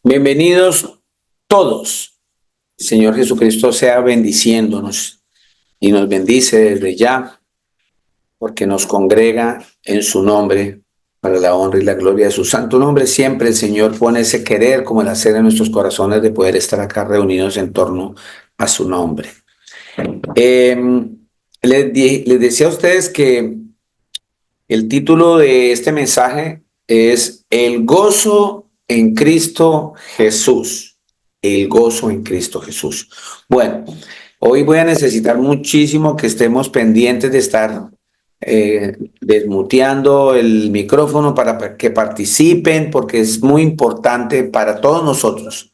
Bienvenidos todos. El Señor Jesucristo sea bendiciéndonos y nos bendice desde ya porque nos congrega en su nombre para la honra y la gloria de su santo nombre. Siempre el Señor pone ese querer como el hacer en nuestros corazones de poder estar acá reunidos en torno a su nombre. Eh, les decía a ustedes que el título de este mensaje es El gozo en Cristo Jesús. El gozo en Cristo Jesús. Bueno, hoy voy a necesitar muchísimo que estemos pendientes de estar desmuteando el micrófono para que participen, porque es muy importante para todos nosotros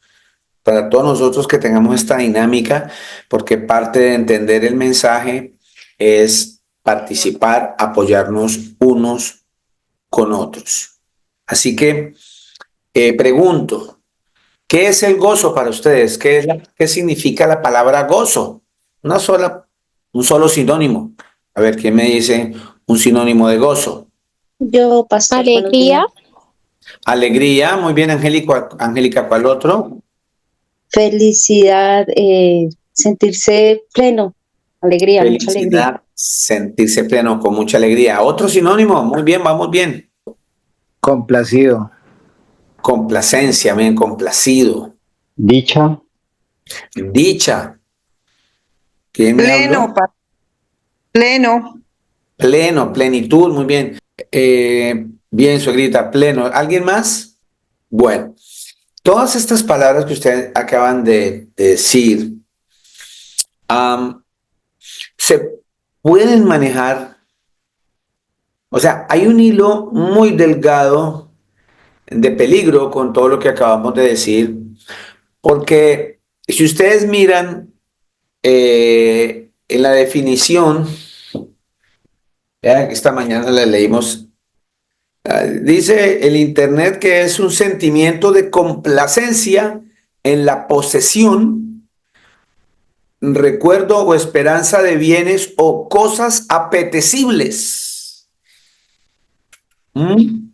que tengamos esta dinámica, porque parte de entender el mensaje es participar, apoyarnos unos con otros. Así que pregunto, ¿qué es el gozo para ustedes? ¿Qué significa la palabra gozo? Un solo sinónimo. A ver, ¿quién me dice un sinónimo de gozo? Yo, pastor, buenos días. Alegría, Alegría, muy bien, Angélica. Angélica, ¿cuál otro? Felicidad, sentirse pleno, alegría, mucha alegría. Felicidad, sentirse pleno con mucha alegría. Otro sinónimo, muy bien, vamos bien. Complacido. Complacencia, bien, complacido. Dicha. Dicha. ¿Quién me habló? pleno, Pleno, plenitud, muy bien. Bien, suegrita, pleno. ¿Alguien más? Bueno, todas estas palabras que ustedes acaban de decir am, se pueden manejar, o sea, hay un hilo muy delgado de peligro con todo lo que acabamos de decir, porque si ustedes miran en la definición, esta mañana la leímos. Dice el Internet que es un sentimiento de complacencia en la posesión, recuerdo o esperanza de bienes o cosas apetecibles. ¿Mm?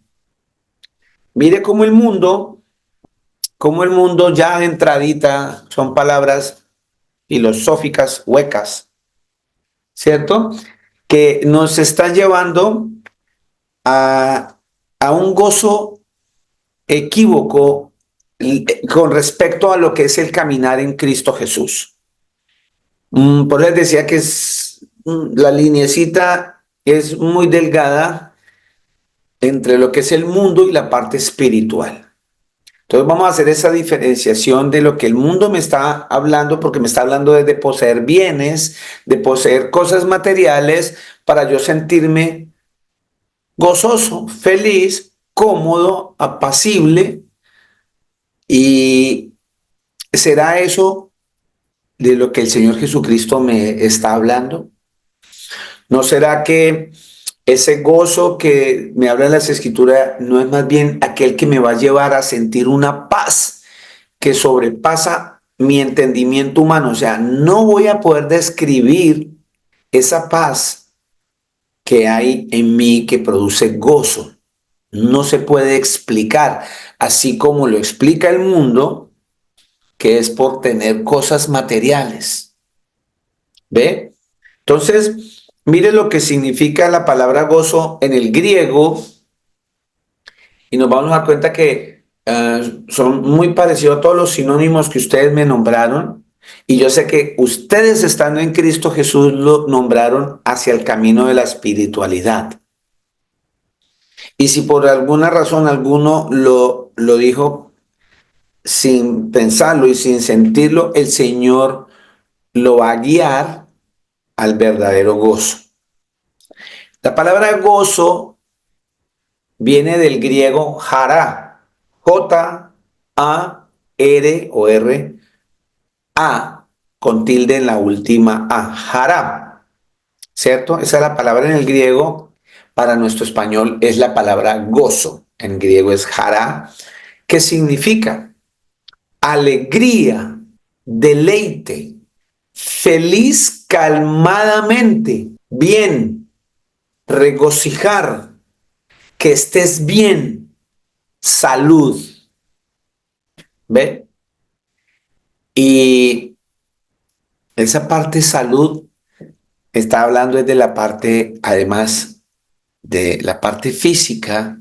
Mire cómo el mundo ya de entradita son palabras filosóficas huecas, ¿cierto? Que nos está llevando a un gozo equívoco con respecto a lo que es el caminar en Cristo Jesús. Por eso les decía que la lineecita es muy delgada entre lo que es el mundo y la parte espiritual. Entonces vamos a hacer esa diferenciación de lo que el mundo me está hablando, porque me está hablando de poseer bienes, de poseer cosas materiales, para yo sentirme gozoso, feliz, cómodo, apacible. ¿Y será eso de lo que el Señor Jesucristo me está hablando? ¿No será que ese gozo que me habla en las Escrituras no es más bien aquel que me va a llevar a sentir una paz que sobrepasa mi entendimiento humano? O sea, no voy a poder describir esa paz que hay en mí que produce gozo. No se puede explicar, así como lo explica el mundo, que es por tener cosas materiales. ¿Ve? Entonces, mire lo que significa la palabra gozo en el griego y nos vamos a dar cuenta que son muy parecidos a todos los sinónimos que ustedes me nombraron, y yo sé que ustedes, estando en Cristo Jesús, lo nombraron hacia el camino de la espiritualidad. Y si por alguna razón alguno lo dijo sin pensarlo y sin sentirlo, el Señor lo va a guiar al verdadero gozo. La palabra gozo viene del griego jara, J-A-R o R-A, con tilde en la última A, jara, ¿cierto? Esa es la palabra en el griego. Para nuestro español es la palabra gozo. En griego es jara, que significa alegría, deleite, feliz calmadamente, bien, regocijar, que estés bien, salud. ¿Ve? Y esa parte salud está hablando es de la parte, además de la parte física,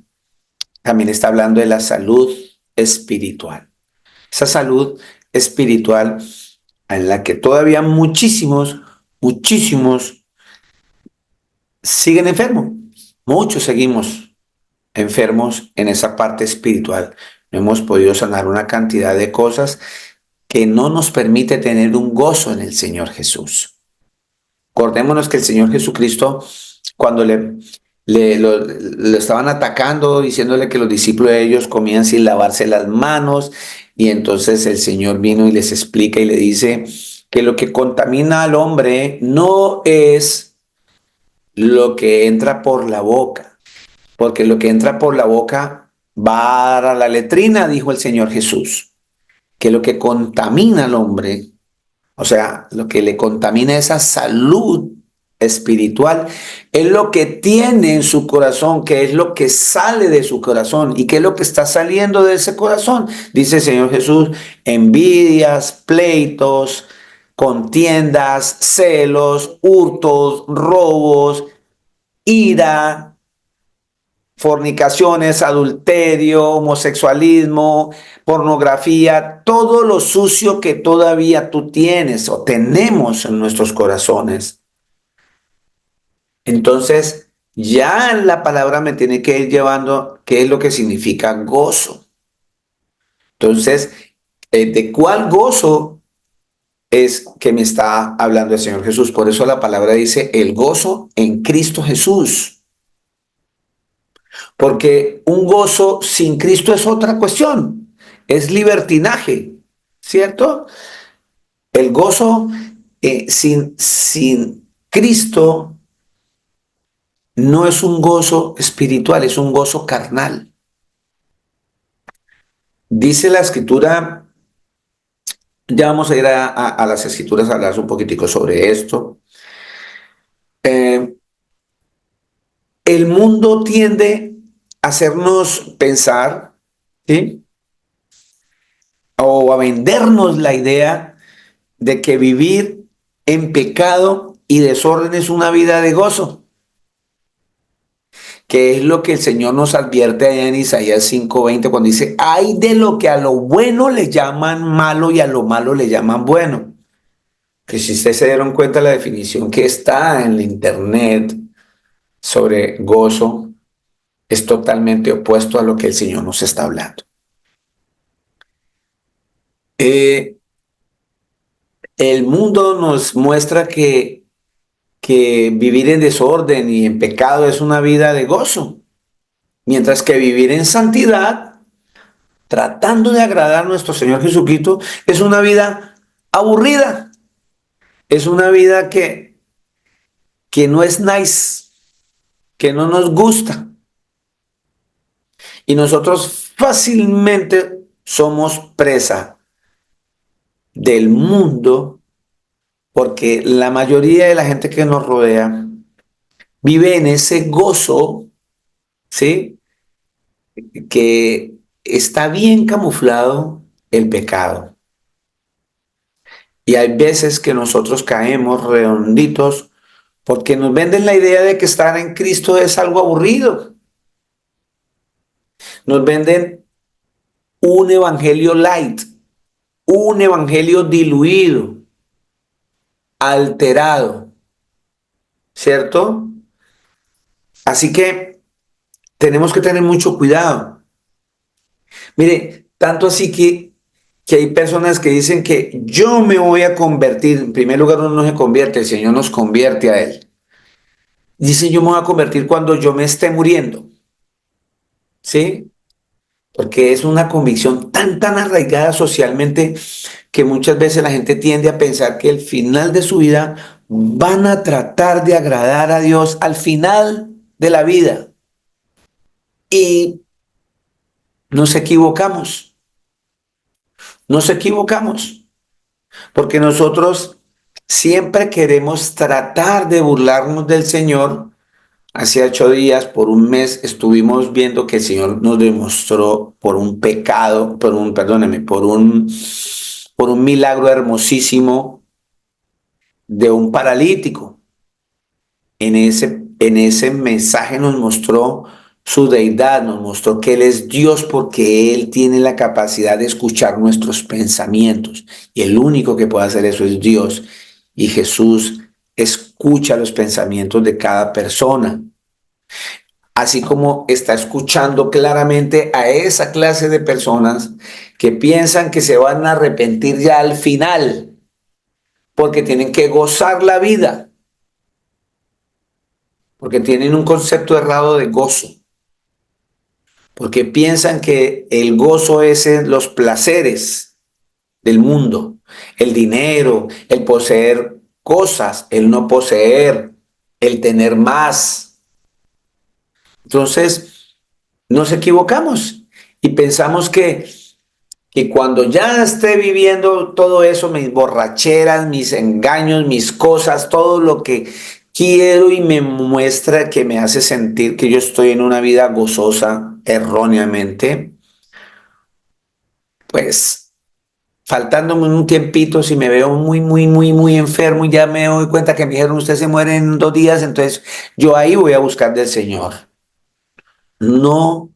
también está hablando de la salud espiritual. Esa salud espiritual en la que todavía muchísimos siguen enfermos. Muchos seguimos enfermos en esa parte espiritual. No hemos podido sanar una cantidad de cosas que no nos permite tener un gozo en el Señor Jesús. Acordémonos que el Señor Jesucristo, cuando lo estaban atacando, diciéndole que los discípulos de ellos comían sin lavarse las manos, y entonces el Señor vino y les explica y le dice que lo que contamina al hombre no es lo que entra por la boca, porque lo que entra por la boca va a la letrina, dijo el Señor Jesús, que lo que contamina al hombre, o sea, lo que le contamina esa salud espiritual es lo que tiene en su corazón, que es lo que sale de su corazón y qué es lo que está saliendo de ese corazón. Dice el Señor Jesús: envidias, pleitos, contiendas, celos, hurtos, robos, ira, fornicaciones, adulterio, homosexualismo, pornografía, todo lo sucio que todavía tú tienes o tenemos en nuestros corazones. Entonces, ya la palabra me tiene que ir llevando qué es lo que significa gozo. Entonces, ¿de cuál gozo es que me está hablando el Señor Jesús? Por eso la palabra dice el gozo en Cristo Jesús. Porque un gozo sin Cristo es otra cuestión, es libertinaje, ¿cierto? El gozo sin Cristo no es un gozo espiritual, es un gozo carnal. Dice la escritura, ya vamos a ir a las escrituras a hablar un poquitico sobre esto. El mundo tiende a hacernos pensar, ¿sí? O a vendernos la idea de que vivir en pecado y desorden es una vida de gozo, que es lo que el Señor nos advierte allá en Isaías 5:20 cuando dice: ay de lo que a lo bueno le llaman malo y a lo malo le llaman bueno. Que si ustedes se dieron cuenta, la definición que está en la internet sobre gozo es totalmente opuesto a lo que el Señor nos está hablando. El mundo nos muestra que vivir en desorden y en pecado es una vida de gozo, mientras que vivir en santidad, tratando de agradar a nuestro Señor Jesucristo, es una vida aburrida, es una vida que no es nice, que no nos gusta. Y nosotros fácilmente somos presa del mundo, porque la mayoría de la gente que nos rodea vive en ese gozo, ¿sí? Que está bien camuflado el pecado. Y hay veces que nosotros caemos redonditos porque nos venden la idea de que estar en Cristo es algo aburrido. Nos venden un evangelio light, un evangelio diluido, alterado, ¿cierto? Así que tenemos que tener mucho cuidado. Mire, tanto así que hay personas que dicen que yo me voy a convertir. En primer lugar, uno no se convierte, el Señor nos convierte a Él. Dicen: yo me voy a convertir cuando yo me esté muriendo, ¿sí? Porque es una convicción tan arraigada socialmente que muchas veces la gente tiende a pensar que al final de su vida van a tratar de agradar a Dios al final de la vida. Y nos equivocamos, porque nosotros siempre queremos tratar de burlarnos del Señor Hace 8 días, por un mes, estuvimos viendo que el Señor nos demostró por un pecado, perdóneme, por un milagro hermosísimo de un paralítico. En ese mensaje nos mostró su deidad, nos mostró que Él es Dios porque Él tiene la capacidad de escuchar nuestros pensamientos. Y el único que puede hacer eso es Dios. Y Jesús escucha los pensamientos de cada persona, así como está escuchando claramente a esa clase de personas que piensan que se van a arrepentir ya al final porque tienen que gozar la vida, porque tienen un concepto errado de gozo, porque piensan que el gozo es en los placeres del mundo, el dinero, el poseer cosas, el no poseer, el tener más. Entonces, nos equivocamos y pensamos que cuando ya esté viviendo todo eso, mis borracheras, mis engaños, mis cosas, todo lo que quiero y me muestra que me hace sentir que yo estoy en una vida gozosa erróneamente, pues faltándome un tiempito, si me veo muy, muy, muy, muy enfermo y ya me doy cuenta que me dijeron usted se muere en 2 días, entonces yo ahí voy a buscar del Señor. No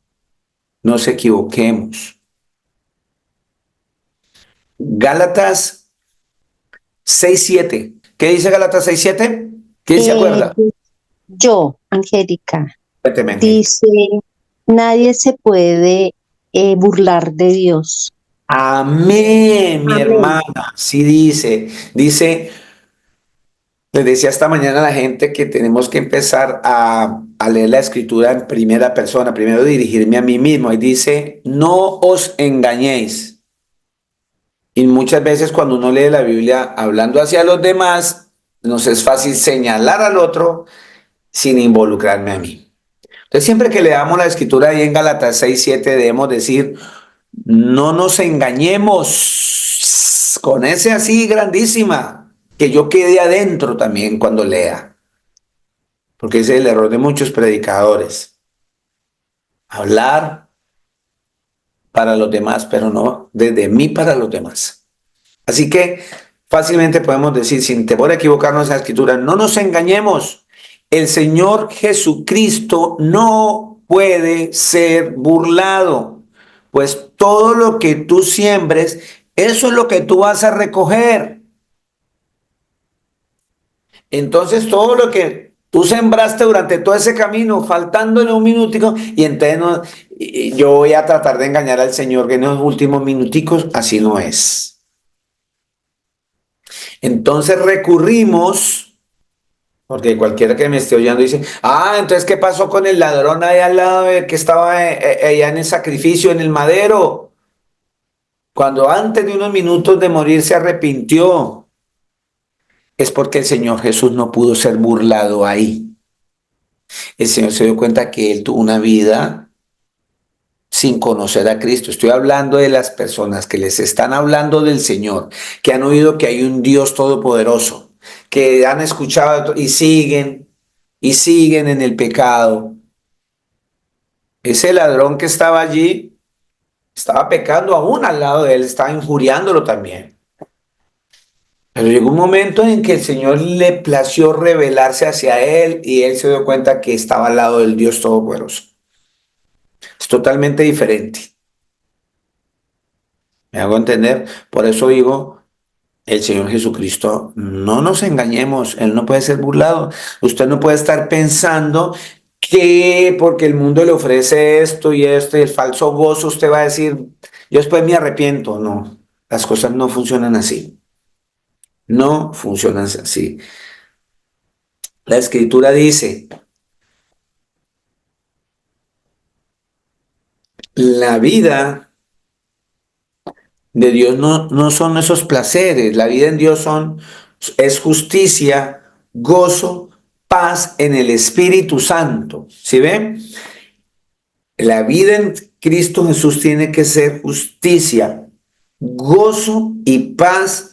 nos equivoquemos. Gálatas 6:7. ¿Qué dice Gálatas 6:7? ¿Quién se Eh, acuerda? yo, Angélica, Cuénteme, Angélica. dice, nadie se puede burlar de Dios. Amén, mi Amén. hermana. Sí dice, les decía esta mañana a la gente que tenemos que empezar a leer la escritura en primera persona, primero dirigirme a mí mismo. Y dice, no os engañéis. Y muchas veces cuando uno lee la Biblia hablando hacia los demás, nos es fácil señalar al otro sin involucrarme a mí. Entonces, siempre que leamos la escritura ahí en Gálatas 6:7, debemos decir, no nos engañemos con ese así grandísima, que yo quede adentro también cuando lea, porque ese es el error de muchos predicadores, hablar para los demás, pero no desde mí para los demás. Así que fácilmente podemos decir, sin temor a equivocarnos en la escritura, no nos engañemos. El Señor Jesucristo no puede ser burlado, pues todo lo que tú siembres, eso es lo que tú vas a recoger. Entonces todo lo que tú sembraste durante todo ese camino, faltándole un minutico, y entonces yo voy a tratar de engañar al Señor que en los últimos minuticos, así no es. Entonces recurrimos, porque cualquiera que me esté oyendo dice, entonces ¿qué pasó con el ladrón ahí al lado que estaba allá en el sacrificio, en el madero? Cuando antes de unos minutos de morir se arrepintió, es porque el Señor Jesús no pudo ser burlado ahí. El Señor se dio cuenta que él tuvo una vida sin conocer a Cristo. Estoy hablando de las personas que les están hablando del Señor, que han oído que hay un Dios todopoderoso, que han escuchado y siguen en el pecado. Ese ladrón que estaba allí estaba pecando aún al lado de él, estaba injuriándolo también. Pero llegó un momento en que el Señor le plació revelarse hacia él y él se dio cuenta que estaba al lado del Dios todopoderoso. Es totalmente diferente. ¿Me hago entender? Por eso digo, el Señor Jesucristo, no nos engañemos, Él no puede ser burlado. Usted no puede estar pensando que porque el mundo le ofrece esto y esto y el falso gozo, usted va a decir, yo después me arrepiento. No, las cosas no funcionan así. No funcionan así. La Escritura dice, la vida de Dios no son esos placeres, la vida en Dios es justicia, gozo, paz en el Espíritu Santo. ¿Sí ven? La vida en Cristo Jesús tiene que ser justicia, gozo y paz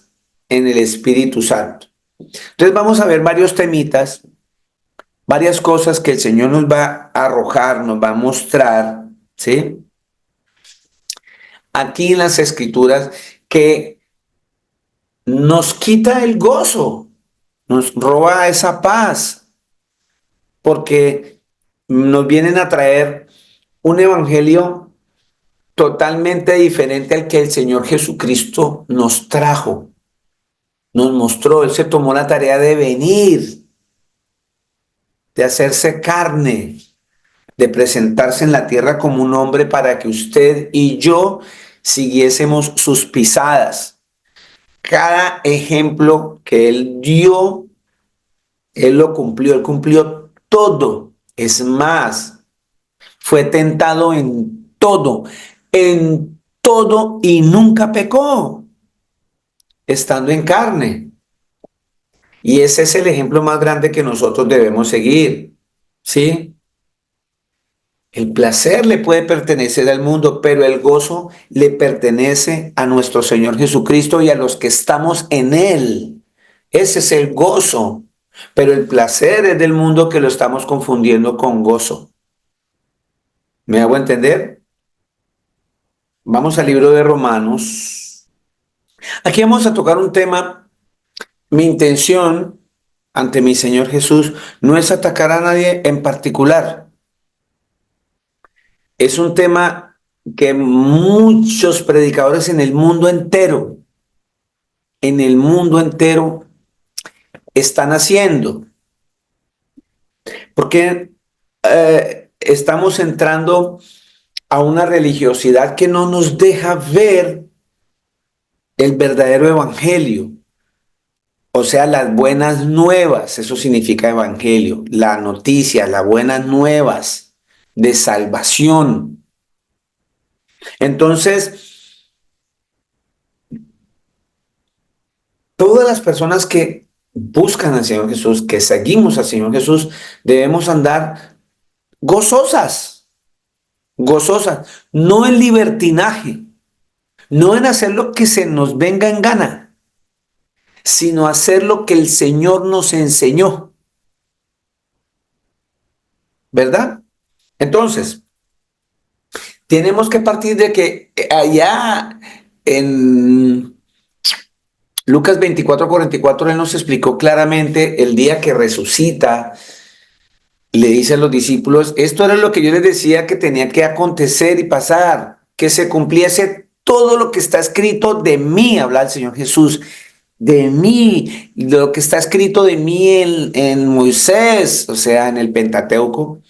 en el Espíritu Santo. Entonces vamos a ver varios temitas, varias cosas que el Señor nos va a arrojar, nos va a mostrar, ¿sí? Aquí en las Escrituras que nos quita el gozo, nos roba esa paz, porque nos vienen a traer un evangelio totalmente diferente al que el Señor Jesucristo nos trajo, nos mostró. Él se tomó la tarea de venir, de hacerse carne, de presentarse en la tierra como un hombre para que usted y yo siguiésemos sus pisadas. Cada ejemplo que Él dio, Él lo cumplió, Él cumplió todo. Es más, fue tentado en todo y nunca pecó, estando en carne. Y ese es el ejemplo más grande que nosotros debemos seguir, ¿sí? El placer le puede pertenecer al mundo, pero el gozo le pertenece a nuestro Señor Jesucristo y a los que estamos en Él. Ese es el gozo, pero el placer es del mundo, que lo estamos confundiendo con gozo. ¿Me hago entender? Vamos al libro de Romanos. Aquí vamos a tocar un tema. Mi intención ante mi Señor Jesús no es atacar a nadie en particular. Es un tema que muchos predicadores en el mundo entero están haciendo. Porque estamos entrando a una religiosidad que no nos deja ver el verdadero evangelio. O sea, las buenas nuevas, eso significa evangelio, la noticia, las buenas nuevas de salvación. Entonces, todas las personas que buscan al Señor Jesús, que seguimos al Señor Jesús, debemos andar gozosas, no en libertinaje, no en hacer lo que se nos venga en gana, sino hacer lo que el Señor nos enseñó. ¿Verdad? Entonces, tenemos que partir de que allá en Lucas 24:44, Él nos explicó claramente el día que resucita. Le dice a los discípulos, esto era lo que yo les decía que tenía que acontecer y pasar, que se cumpliese todo lo que está escrito de mí, habla el Señor Jesús, de mí, lo que está escrito de mí en Moisés, o sea, en el Pentateuco,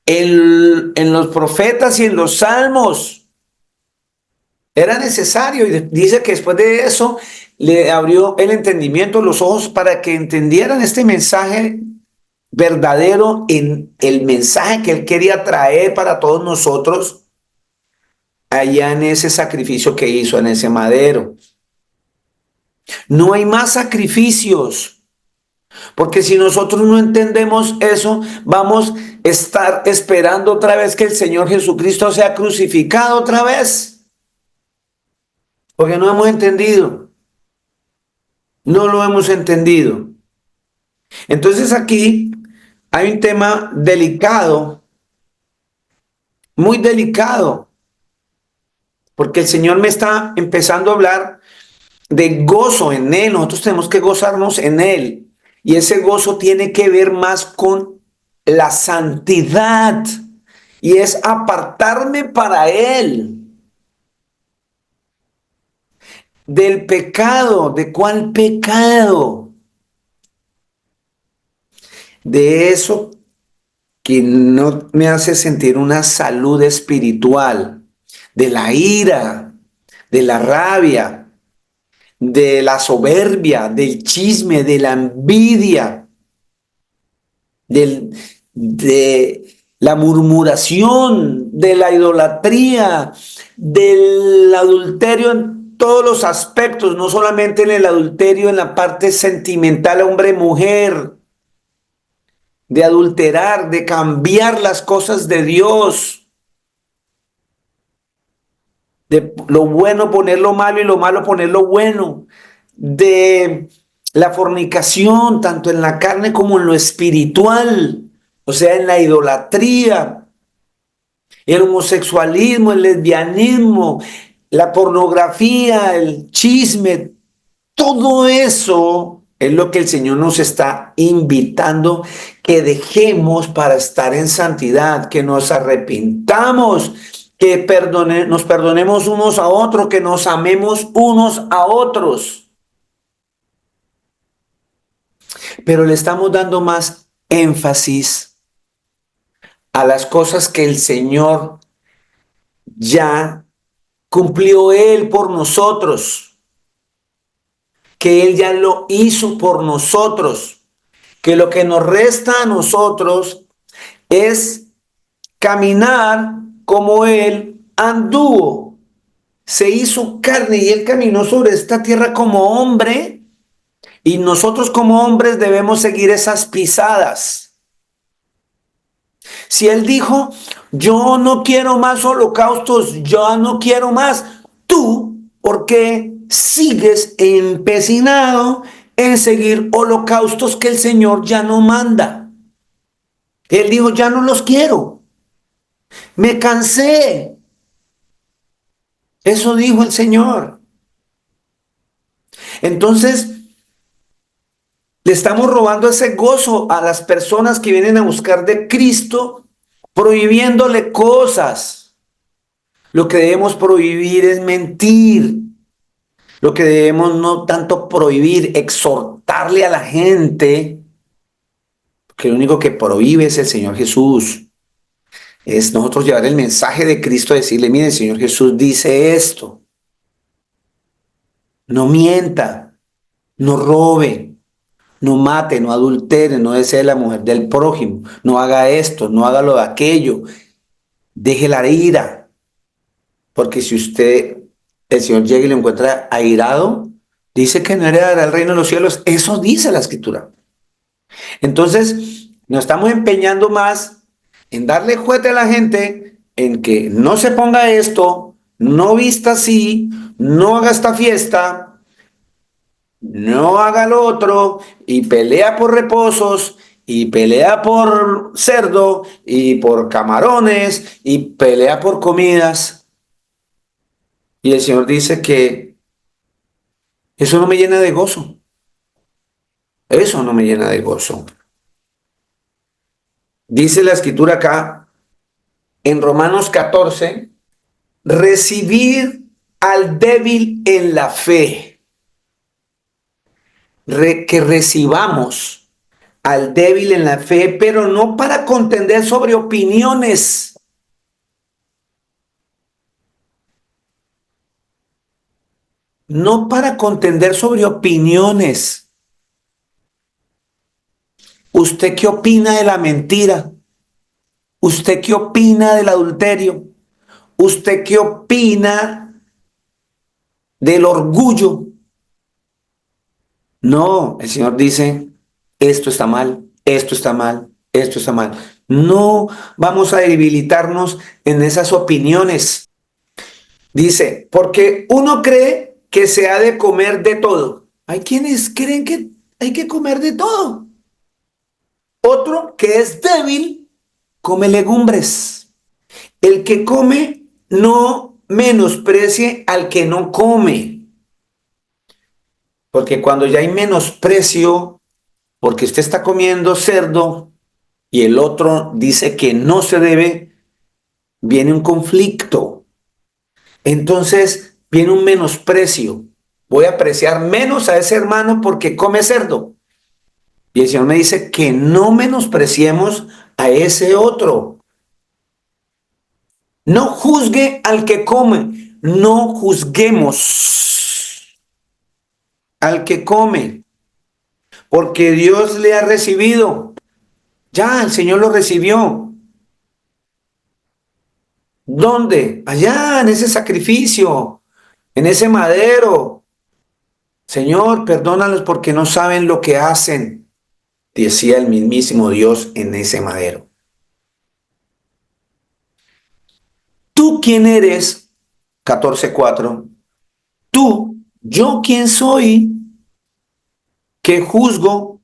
en los profetas y en los salmos. Era necesario, y dice que después de eso le abrió el entendimiento, los ojos, para que entendieran este mensaje verdadero, en el mensaje que Él quería traer para todos nosotros allá en ese sacrificio que hizo en ese madero. No hay más sacrificios, porque si nosotros no entendemos eso, vamos a estar esperando otra vez que el Señor Jesucristo sea crucificado otra vez, porque no hemos entendido, no lo hemos entendido. Entonces aquí hay un tema delicado, muy delicado, porque el Señor me está empezando a hablar de gozo en Él. Nosotros tenemos que gozarnos en Él. Y ese gozo tiene que ver más con la santidad. Y es apartarme para Él. Del pecado. ¿De cuál pecado? De eso que no me hace sentir una salud espiritual. De la ira, de la rabia, de la soberbia, del chisme, de la envidia, de la murmuración, de la idolatría, del adulterio en todos los aspectos, no solamente en el adulterio en la parte sentimental hombre-mujer, de adulterar, de cambiar las cosas de Dios, de lo bueno poner lo malo y lo malo poner lo bueno, de la fornicación, tanto en la carne como en lo espiritual, o sea, en la idolatría, el homosexualismo, el lesbianismo, la pornografía, el chisme, todo eso es lo que el Señor nos está invitando que dejemos para estar en santidad, que nos arrepintamos, que nos perdonemos unos a otros, que nos amemos unos a otros. Pero le estamos dando más énfasis a las cosas que el Señor ya cumplió Él por nosotros, que Él ya lo hizo por nosotros, que lo que nos resta a nosotros es caminar como Él anduvo. Se hizo carne y Él caminó sobre esta tierra como hombre, y nosotros como hombres debemos seguir esas pisadas. Si Él dijo, yo no quiero más holocaustos, yo no quiero más, tú, ¿por qué sigues empecinado en seguir holocaustos que el Señor ya no manda? Él dijo, ya no los quiero, me cansé. Eso dijo el Señor. Entonces, le estamos robando ese gozo a las personas que vienen a buscar de Cristo, prohibiéndole cosas. Lo que debemos prohibir es mentir. Lo que debemos no tanto prohibir, exhortarle a la gente, que lo único que prohíbe es el Señor Jesús. Es nosotros llevar el mensaje de Cristo, decirle, mire, el Señor Jesús dice esto. No mienta, no robe, no mate, no adultere, no desee la mujer del prójimo, no haga esto, no haga lo de aquello. Deje la ira, porque si el Señor llega y lo encuentra airado, dice que no heredará el reino de los cielos. Eso dice la Escritura. Entonces, nos estamos empeñando más en darle juguete a la gente, en que no se ponga esto, no vista así, no haga esta fiesta, no haga lo otro, y pelea por reposos, y pelea por cerdo, y por camarones, y pelea por comidas. Y el Señor dice que eso no me llena de gozo. Eso no me llena de gozo. Dice la Escritura acá, en Romanos 14, recibir al débil en la fe. Que recibamos al débil en la fe, pero no para contender sobre opiniones. No para contender sobre opiniones. ¿Usted qué opina de la mentira? ¿Usted qué opina del adulterio? ¿Usted qué opina del orgullo? No, el Señor dice, esto está mal, esto está mal, esto está mal. No vamos a debilitarnos en esas opiniones. Dice, porque uno cree que se ha de comer de todo. Hay quienes creen que hay que comer de todo. Otro que es débil, come legumbres. El que come no menosprecie al que no come. Porque cuando ya hay menosprecio, porque usted está comiendo cerdo y el otro dice que no se debe, viene un conflicto. Entonces viene un menosprecio. Voy a apreciar menos a ese hermano porque come cerdo. Y el Señor me dice que no menospreciemos a ese otro. No juzgue al que come, no juzguemos al que come, porque Dios le ha recibido. Ya, el Señor lo recibió. ¿Dónde? Allá, en ese sacrificio, en ese madero. Señor, perdónalos porque no saben lo que hacen, decía el mismísimo Dios en ese madero. ¿Tú quién eres? 14:4. Tú, yo quién soy que juzgo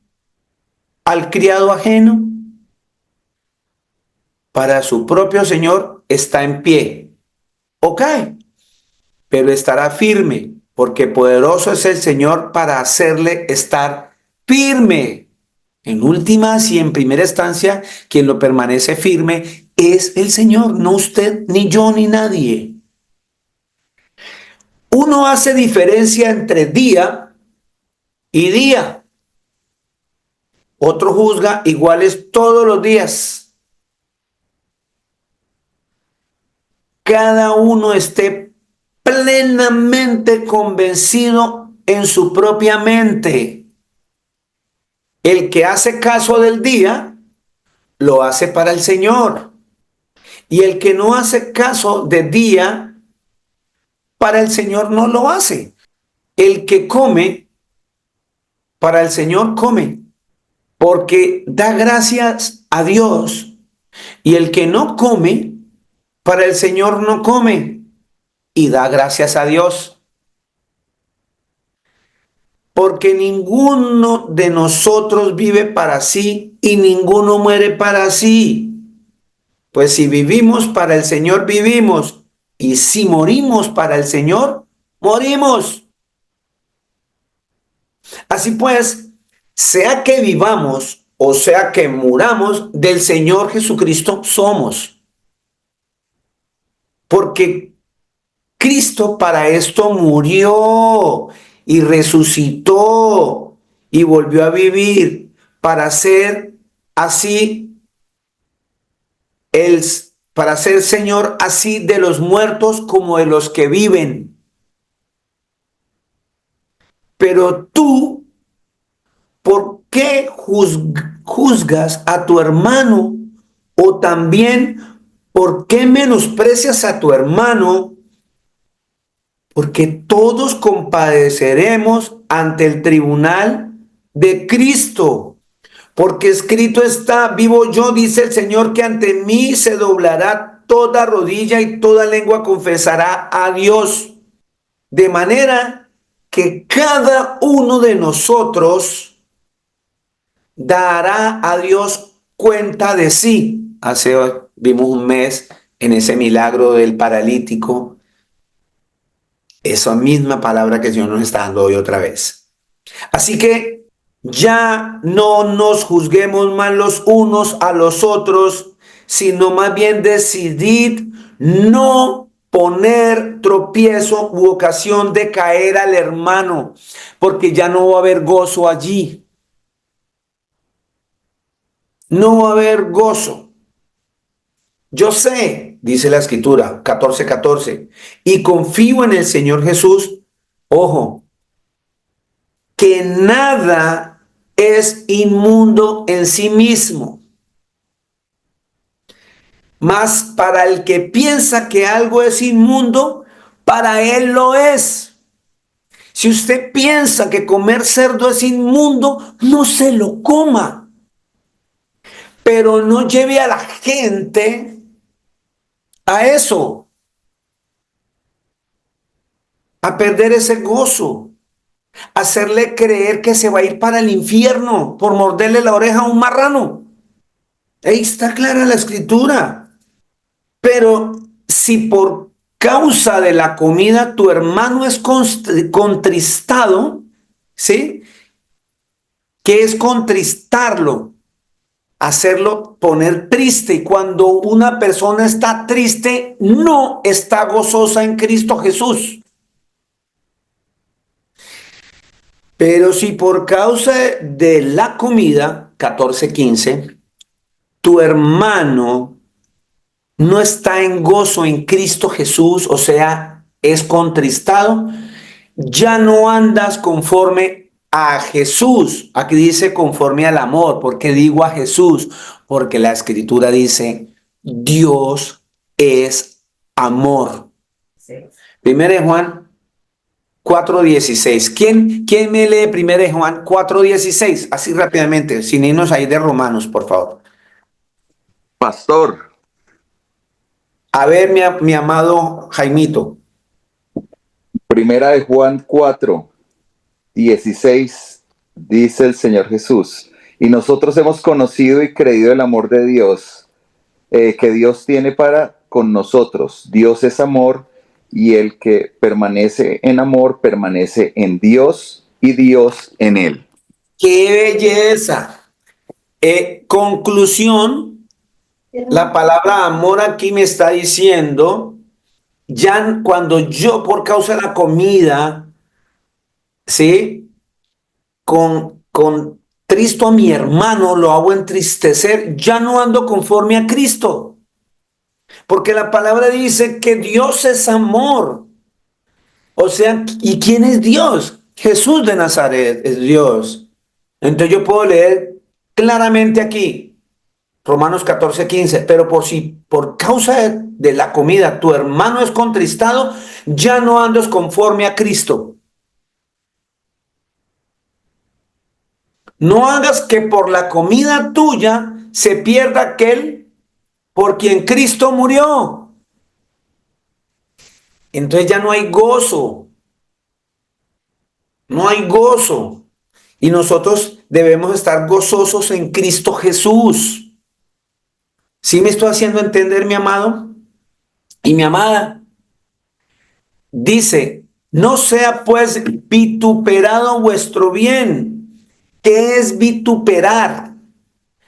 al criado ajeno. para su propio Señor está en pie o cae, pero estará firme, porque poderoso es el Señor para hacerle estar firme. En últimas y en primera instancia, quien lo permanece firme es el Señor, no usted, ni yo, ni nadie. Uno hace diferencia entre día y día. Otro juzga iguales todos los días. Cada uno esté plenamente convencido en su propia mente. El que hace caso del día, lo hace para el Señor. Y el que no hace caso de día, para el Señor no lo hace. El que come, para el Señor come, porque da gracias a Dios. Y el que no come, para el Señor no come, y da gracias a Dios. Porque ninguno de nosotros vive para sí y ninguno muere para sí. Pues si vivimos para el Señor, vivimos. Y si morimos para el Señor, morimos. Así pues, sea que vivamos o sea que muramos, del Señor Jesucristo somos. Porque Cristo para esto murió y resucitó y volvió a vivir para ser así para ser Señor así de los muertos como de los que viven. Pero tú, ¿por qué juzgas a tu hermano? O también, ¿por qué menosprecias a tu hermano? Porque todos compadeceremos ante el tribunal de Cristo. Porque escrito está, vivo yo, dice el Señor, que ante mí se doblará toda rodilla y toda lengua confesará a Dios. De manera que cada uno de nosotros dará a Dios cuenta de sí. Vimos un mes en ese milagro del paralítico. Esa misma palabra que el Señor nos está dando hoy otra vez. Así que ya no nos juzguemos más los unos a los otros, sino más bien decidid no poner tropiezo u ocasión de caer al hermano, porque ya no va a haber gozo allí. No va a haber gozo. Yo sé, dice la Escritura, 14:14, y confío en el Señor Jesús, ojo, que nada es inmundo en sí mismo. Mas para el que piensa que algo es inmundo, para él lo es. Si usted piensa que comer cerdo es inmundo, no se lo coma. Pero no lleve a la gente a eso, a perder ese gozo, hacerle creer que se va a ir para el infierno por morderle la oreja a un marrano. Ahí está clara la Escritura. Pero si por causa de la comida tu hermano es contristado, ¿sí? ¿Qué es contristarlo? Hacerlo poner triste. Y cuando una persona está triste, no está gozosa en Cristo Jesús. Pero si por causa de la comida, 14:15, tu hermano no está en gozo en Cristo Jesús, o sea, es contristado, ya no andas conforme a Jesús. Aquí dice conforme al amor. ¿Por qué digo a Jesús? Porque la Escritura dice, Dios es amor. Primera de Juan 4:16. ¿Quién me lee Primera de Juan 4:16? Así rápidamente, sin irnos ahí de Romanos, por favor. Pastor. A ver, mi amado Jaimito. Primera de Juan 4:16 dice el Señor Jesús, y nosotros hemos conocido y creído el amor de Dios que Dios tiene para con nosotros. Dios es amor y el que permanece en amor permanece en Dios y Dios en él. ¡Qué belleza! Conclusión, la palabra amor aquí me está diciendo, ya cuando yo por causa de la comida, ¿sí? Con Cristo a mi hermano lo hago entristecer, ya no ando conforme a Cristo, porque la palabra dice que Dios es amor. O sea, ¿y quién es Dios? Jesús de Nazaret es Dios. Entonces yo puedo leer claramente aquí, Romanos 14:15, pero por si por causa de la comida tu hermano es contristado, ya no andes conforme a Cristo. No hagas que por la comida tuya se pierda aquel por quien Cristo murió. Entonces ya no hay gozo, no hay gozo. Y nosotros debemos estar gozosos en Cristo Jesús. ¿Sí me estoy haciendo entender, mi amado y mi amada? Dice, no sea pues vituperado vuestro bien. ¿Qué es vituperar?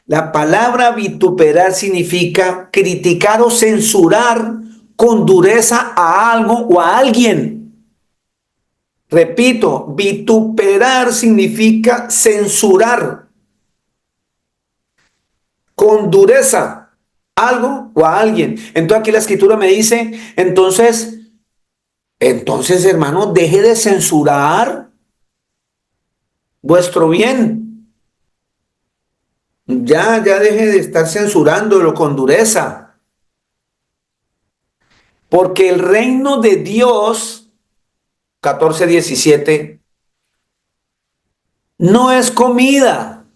La palabra vituperar significa criticar o censurar con dureza a algo o a alguien. Repito, vituperar significa censurar con dureza algo o a alguien. Entonces aquí la escritura me dice, entonces hermano, deje de censurar vuestro bien. Ya deje de estar censurándolo con dureza. Porque el reino de Dios, 14:17, no es comida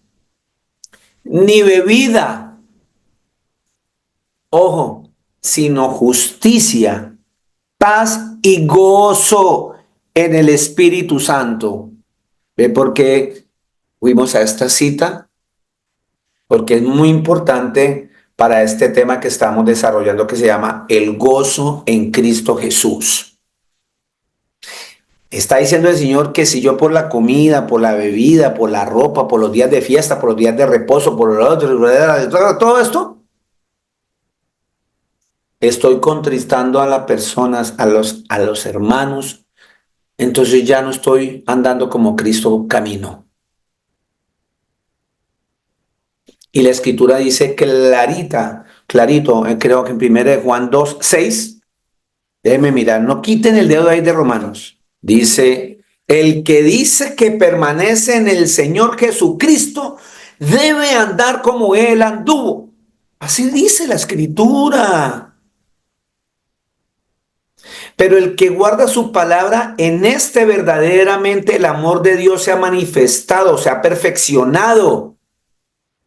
ni bebida, ojo, sino justicia, paz y gozo en el Espíritu Santo. ¿Ve por qué fuimos a esta cita? Porque es muy importante para este tema que estamos desarrollando que se llama el gozo en Cristo Jesús. Está diciendo el Señor que si yo por la comida, por la bebida, por la ropa, por los días de fiesta, por los días de reposo, por todo esto, estoy contristando a las personas, a los hermanos, entonces ya no estoy andando como Cristo caminó. Y la escritura dice clarito, creo que en 1 Juan 2:6, déjenme mirar, no quiten el dedo ahí de Romanos. Dice, el que dice que permanece en el Señor Jesucristo debe andar como Él anduvo. Así dice la escritura. Pero el que guarda su palabra, en este verdaderamente el amor de Dios se ha manifestado, se ha perfeccionado.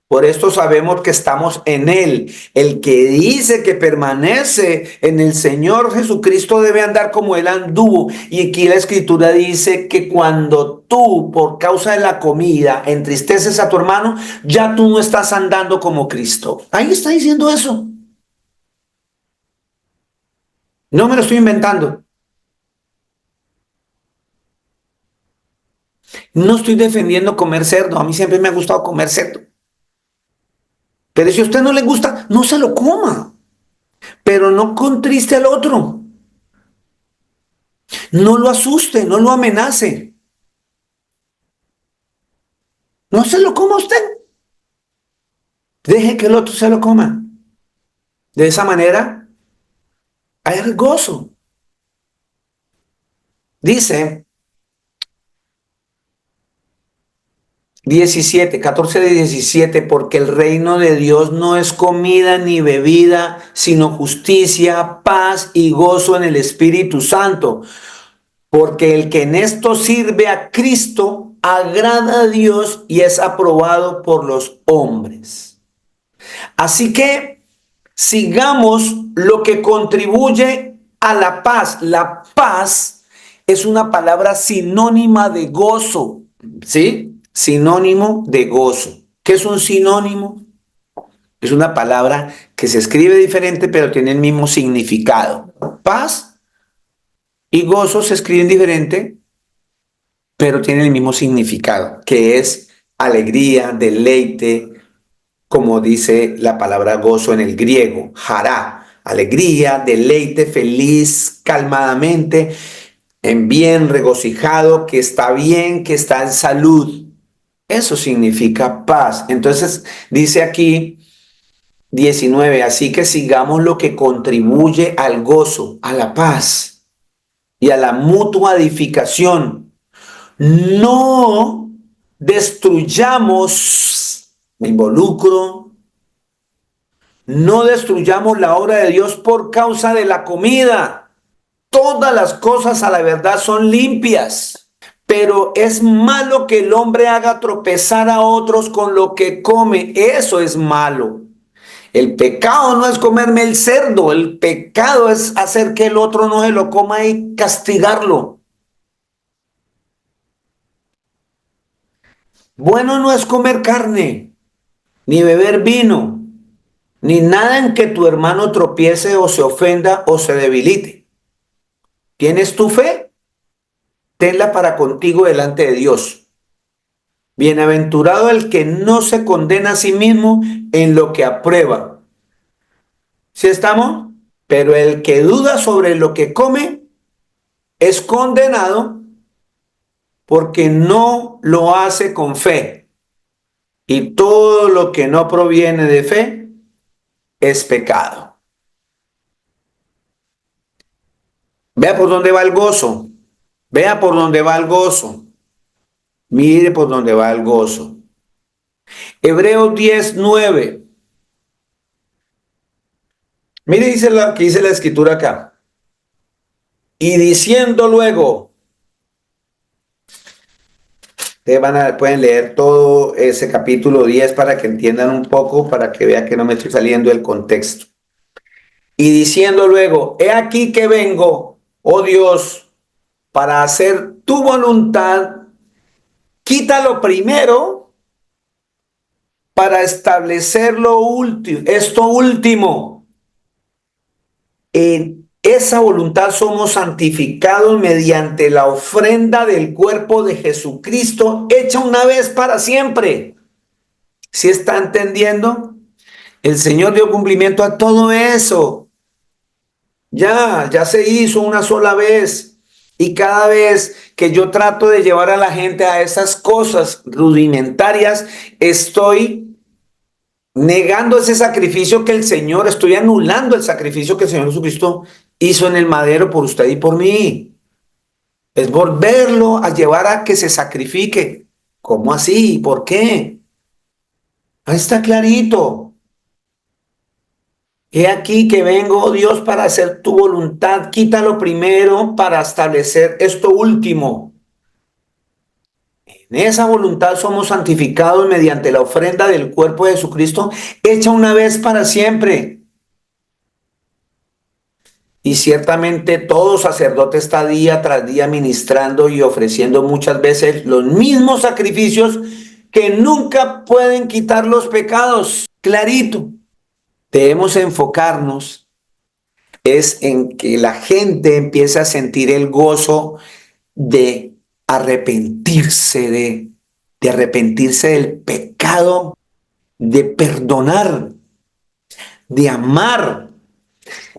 Por esto sabemos que estamos en Él. El que dice que permanece en el Señor Jesucristo debe andar como Él anduvo. Y aquí la escritura dice que cuando tú, por causa de la comida, entristeces a tu hermano, ya tú no estás andando como Cristo. Ahí está diciendo eso. No me lo estoy inventando. No estoy defendiendo comer cerdo. A mí siempre me ha gustado comer cerdo. Pero si a usted no le gusta, no se lo coma. Pero no contriste al otro. No lo asuste, no lo amenace. No se lo coma usted. Deje que el otro se lo coma. De esa manera, hay gozo. Dice 14:17, porque el reino de Dios no es comida ni bebida, sino justicia, paz y gozo en el Espíritu Santo. Porque el que en esto sirve a Cristo agrada a Dios y es aprobado por los hombres. Así que sigamos lo que contribuye a la paz. La paz es una palabra sinónima de gozo, ¿sí? Sinónimo de gozo. ¿Qué es un sinónimo? Es una palabra que se escribe diferente, pero tiene el mismo significado. Paz y gozo se escriben diferente, pero tienen el mismo significado, que es alegría, deleite, como dice la palabra gozo en el griego, hará, alegría, deleite, feliz, calmadamente, en bien, regocijado, que está bien, que está en salud. Eso significa paz. Entonces dice aquí 19, así que sigamos lo que contribuye al gozo, a la paz y a la mutua edificación. No destruyamos, me involucro, no destruyamos la obra de Dios por causa de la comida. Todas las cosas a la verdad son limpias, pero es malo que el hombre haga tropezar a otros con lo que come. Eso es malo. El pecado no es comerme el cerdo, el pecado es hacer que el otro no se lo coma y castigarlo. Bueno no es comer carne, ni beber vino, ni nada en que tu hermano tropiece o se ofenda o se debilite. ¿Tienes tu fe? Tenla para contigo delante de Dios. Bienaventurado el que no se condena a sí mismo en lo que aprueba. ¿Sí estamos? Pero el que duda sobre lo que come es condenado porque no lo hace con fe. Y todo lo que no proviene de fe es pecado. Vea por dónde va el gozo. Vea por dónde va el gozo. Mire por dónde va el gozo. Hebreos 10:9. Mire dice que dice la escritura acá. Y diciendo luego, pueden leer todo ese capítulo 10 para que entiendan un poco, para que vean que no me estoy saliendo del contexto. Y diciendo luego, he aquí que vengo, oh Dios, para hacer tu voluntad, quítalo primero para establecer lo último, esto último. En esa voluntad somos santificados mediante la ofrenda del cuerpo de Jesucristo, hecha una vez para siempre. ¿Sí está entendiendo? El Señor dio cumplimiento a todo eso. Ya se hizo una sola vez. Y cada vez que yo trato de llevar a la gente a esas cosas rudimentarias, estoy negando ese sacrificio que el Señor, estoy anulando el sacrificio que el Señor Jesucristo hizo en el madero por usted y por mí. Es volverlo a llevar a que se sacrifique. ¿Cómo así? ¿Por qué? Ahí está clarito. He aquí que vengo, oh Dios, para hacer tu voluntad. Quítalo primero para establecer esto último. En esa voluntad somos santificados mediante la ofrenda del cuerpo de Jesucristo, hecha una vez para siempre. Y ciertamente todo sacerdote está día tras día ministrando y ofreciendo muchas veces los mismos sacrificios que nunca pueden quitar los pecados. Clarito. Debemos enfocarnos es en que la gente empiece a sentir el gozo de arrepentirse, de arrepentirse del pecado, de perdonar, de amar,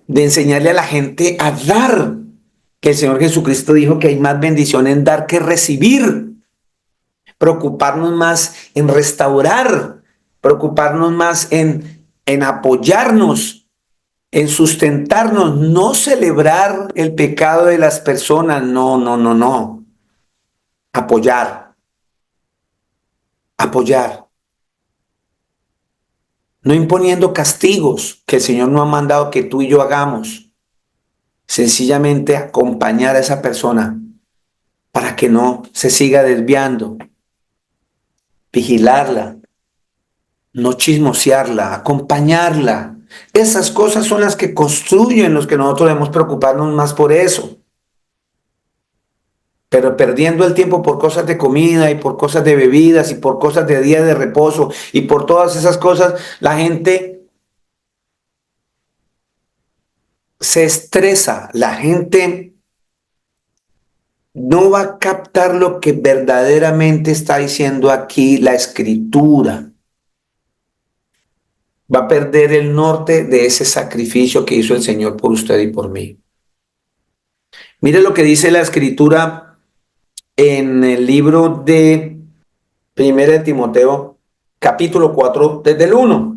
de enseñarle a la gente a dar, que el Señor Jesucristo dijo que hay más bendición en dar que recibir, preocuparnos más en restaurar, preocuparnos más en apoyarnos, en sustentarnos, no celebrar el pecado de las personas, no. Apoyar. No imponiendo castigos que el Señor no ha mandado que tú y yo hagamos. Sencillamente acompañar a esa persona para que no se siga desviando. Vigilarla. No chismosearla, acompañarla. Esas cosas son las que construyen los que nosotros debemos preocuparnos más por eso. Pero perdiendo el tiempo por cosas de comida y por cosas de bebidas y por cosas de día de reposo y por todas esas cosas, la gente se estresa, la gente no va a captar lo que verdaderamente está diciendo aquí la escritura. Va a perder el norte de ese sacrificio que hizo el Señor por usted y por mí. Mire lo que dice la escritura en el libro de 1 de Timoteo, capítulo 4, desde el 1.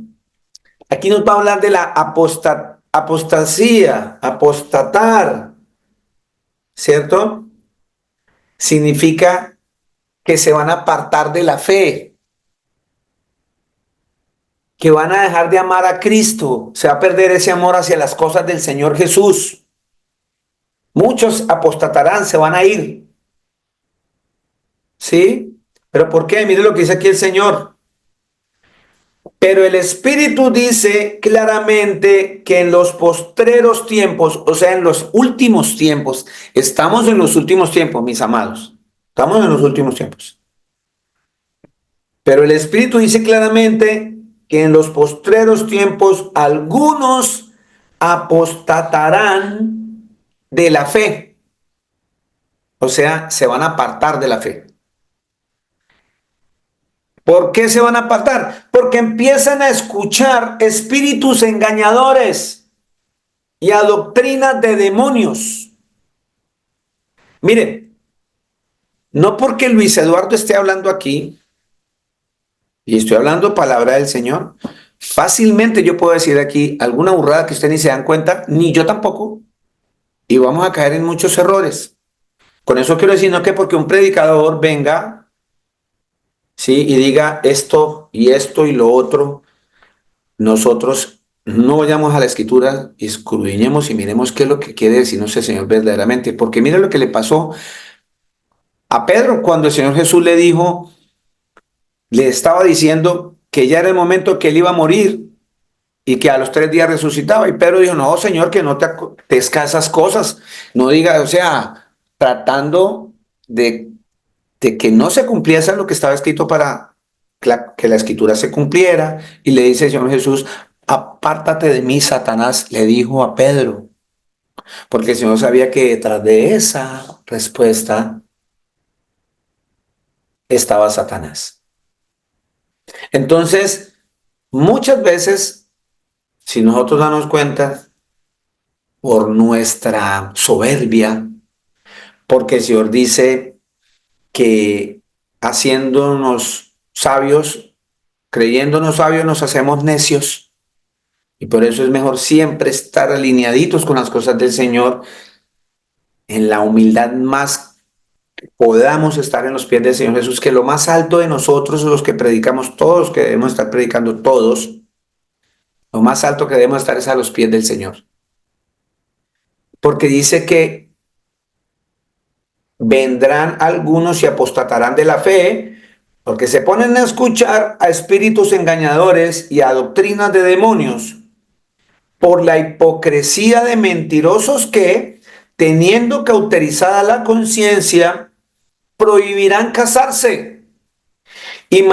Aquí nos va a hablar de la apostasía, apostatar, ¿cierto? Significa que se van a apartar de la fe, que van a dejar de amar a Cristo, se va a perder ese amor hacia las cosas del Señor Jesús. Muchos apostatarán, se van a ir. ¿Sí? ¿Pero por qué? Mire lo que dice aquí el Señor. Pero el Espíritu dice claramente que en los postreros tiempos, o sea, en los últimos tiempos, estamos en los últimos tiempos, mis amados. Estamos en los últimos tiempos. Pero el Espíritu dice claramente que en los postreros tiempos algunos apostatarán de la fe. O sea, se van a apartar de la fe. ¿Por qué se van a apartar? Porque empiezan a escuchar espíritus engañadores y a doctrinas de demonios. Miren, no porque Luis Eduardo esté hablando aquí, y estoy hablando palabra del Señor, fácilmente yo puedo decir aquí alguna burrada que ustedes ni se dan cuenta, ni yo tampoco, y vamos a caer en muchos errores. Con eso quiero decir, no que porque un predicador venga, sí, y diga esto y lo otro, nosotros no vayamos a la escritura, escudriñemos y miremos qué es lo que quiere decirnos el Señor verdaderamente. Porque mira lo que le pasó a Pedro cuando el Señor Jesús le dijo, le estaba diciendo que ya era el momento que él iba a morir y que a los 3 días resucitaba. Y Pedro dijo, no, Señor, que no te esas cosas. No diga, o sea, tratando de que no se cumpliese lo que estaba escrito para que la escritura se cumpliera. Y le dice el Señor Jesús, apártate de mí, Satanás, le dijo a Pedro. Porque el Señor sabía que detrás de esa respuesta estaba Satanás. Entonces, muchas veces, si nosotros damos cuenta, por nuestra soberbia, porque el Señor dice que haciéndonos sabios, creyéndonos sabios, nos hacemos necios. Y por eso es mejor siempre estar alineaditos con las cosas del Señor, en la humildad más podamos estar en los pies del Señor Jesús, que lo más alto de nosotros, los que predicamos todos, que debemos estar predicando todos, lo más alto que debemos estar es a los pies del Señor. Porque dice que vendrán algunos y apostatarán de la fe, porque se ponen a escuchar a espíritus engañadores y a doctrinas de demonios, por la hipocresía de mentirosos que, teniendo cauterizada la conciencia, prohibirán casarse y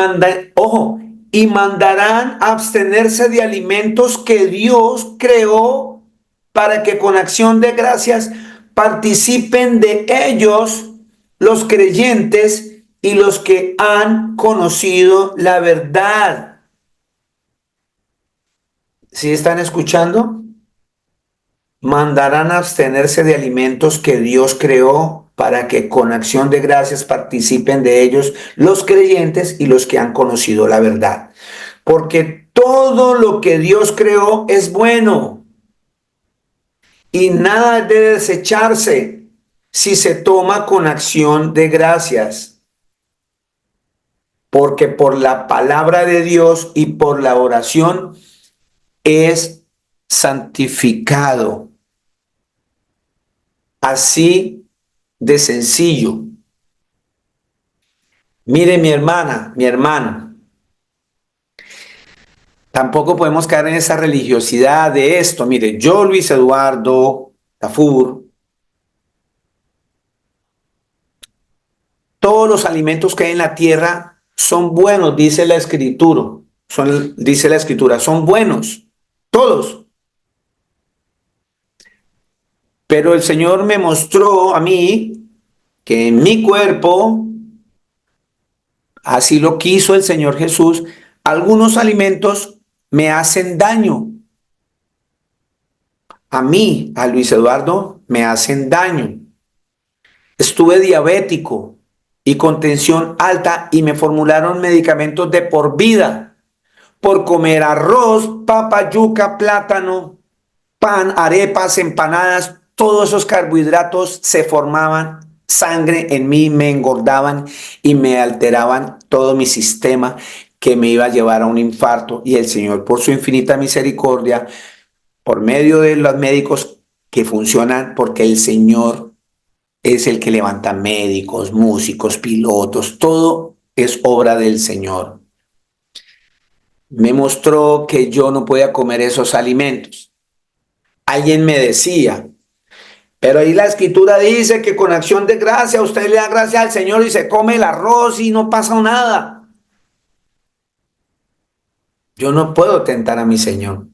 mandarán abstenerse de alimentos que Dios creó para que con acción de gracias participen de ellos los creyentes y los que han conocido la verdad. ¿Sí están escuchando? Mandarán abstenerse de alimentos que Dios creó para que con acción de gracias participen de ellos los creyentes y los que han conocido la verdad. Porque todo lo que Dios creó es bueno y nada debe desecharse si se toma con acción de gracias. Porque por la palabra de Dios y por la oración es santificado. Así de sencillo. Mire, mi hermana, mi hermano, tampoco podemos caer en esa religiosidad de esto. Mire, yo, Luis Eduardo Tafur, todos los alimentos que hay en la tierra son buenos, dice la escritura. Dice la escritura, son buenos, todos. Pero el Señor me mostró a mí que en mi cuerpo, así lo quiso el Señor Jesús, algunos alimentos me hacen daño. A mí, a Luis Eduardo, me hacen daño. Estuve diabético y con tensión alta y me formularon medicamentos de por vida por comer arroz, papa, yuca, plátano, pan, arepas, empanadas. Todos esos carbohidratos se formaban sangre en mí, me engordaban y me alteraban todo mi sistema, que me iba a llevar a un infarto. Y el Señor, por su infinita misericordia, por medio de los médicos que funcionan, porque el Señor es el que levanta médicos, músicos, pilotos, todo es obra del Señor. Me mostró que yo no podía comer esos alimentos. Alguien me decía, pero ahí la escritura dice que con acción de gracia usted le da gracias al Señor y se come el arroz y no pasa nada. Yo no puedo tentar a mi Señor,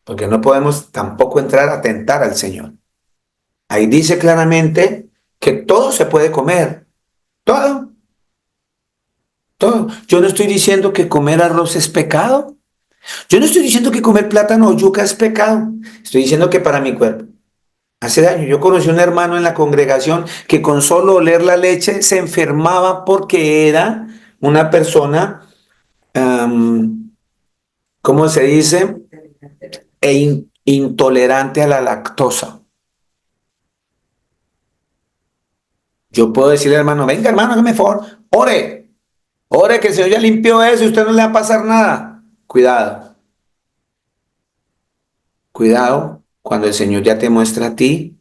porque no podemos tampoco entrar a tentar al Señor. Ahí dice claramente que todo se puede comer, todo, todo. Yo no estoy diciendo que comer arroz es pecado. Yo no estoy diciendo que comer plátano o yuca es pecado. Estoy diciendo que para mi cuerpo hace daño. Yo conocí un hermano en la congregación que con solo oler la leche se enfermaba porque era una persona, ¿cómo se dice? Intolerante a la lactosa. Yo puedo decirle al hermano, venga hermano, hágame favor, ore, ore que el Señor ya limpió eso y a usted no le va a pasar nada. Cuidado, cuidado cuando el Señor ya te muestra a ti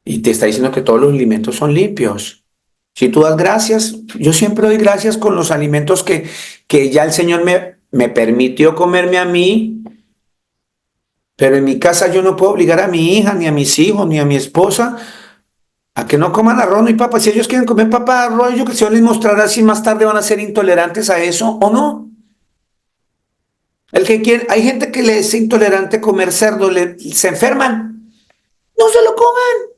y te está diciendo que todos los alimentos son limpios. Si tú das gracias, yo siempre doy gracias con los alimentos que ya el Señor me permitió comerme a mí, pero en mi casa yo no puedo obligar a mi hija, ni a mis hijos, ni a mi esposa a que no coman arroz ni papa. Si ellos quieren comer papa, arroz, yo que el Señor les mostrará si más tarde van a ser intolerantes a eso o no. El que quiere, hay gente que le es intolerante comer cerdo, se enferman, no se lo coman.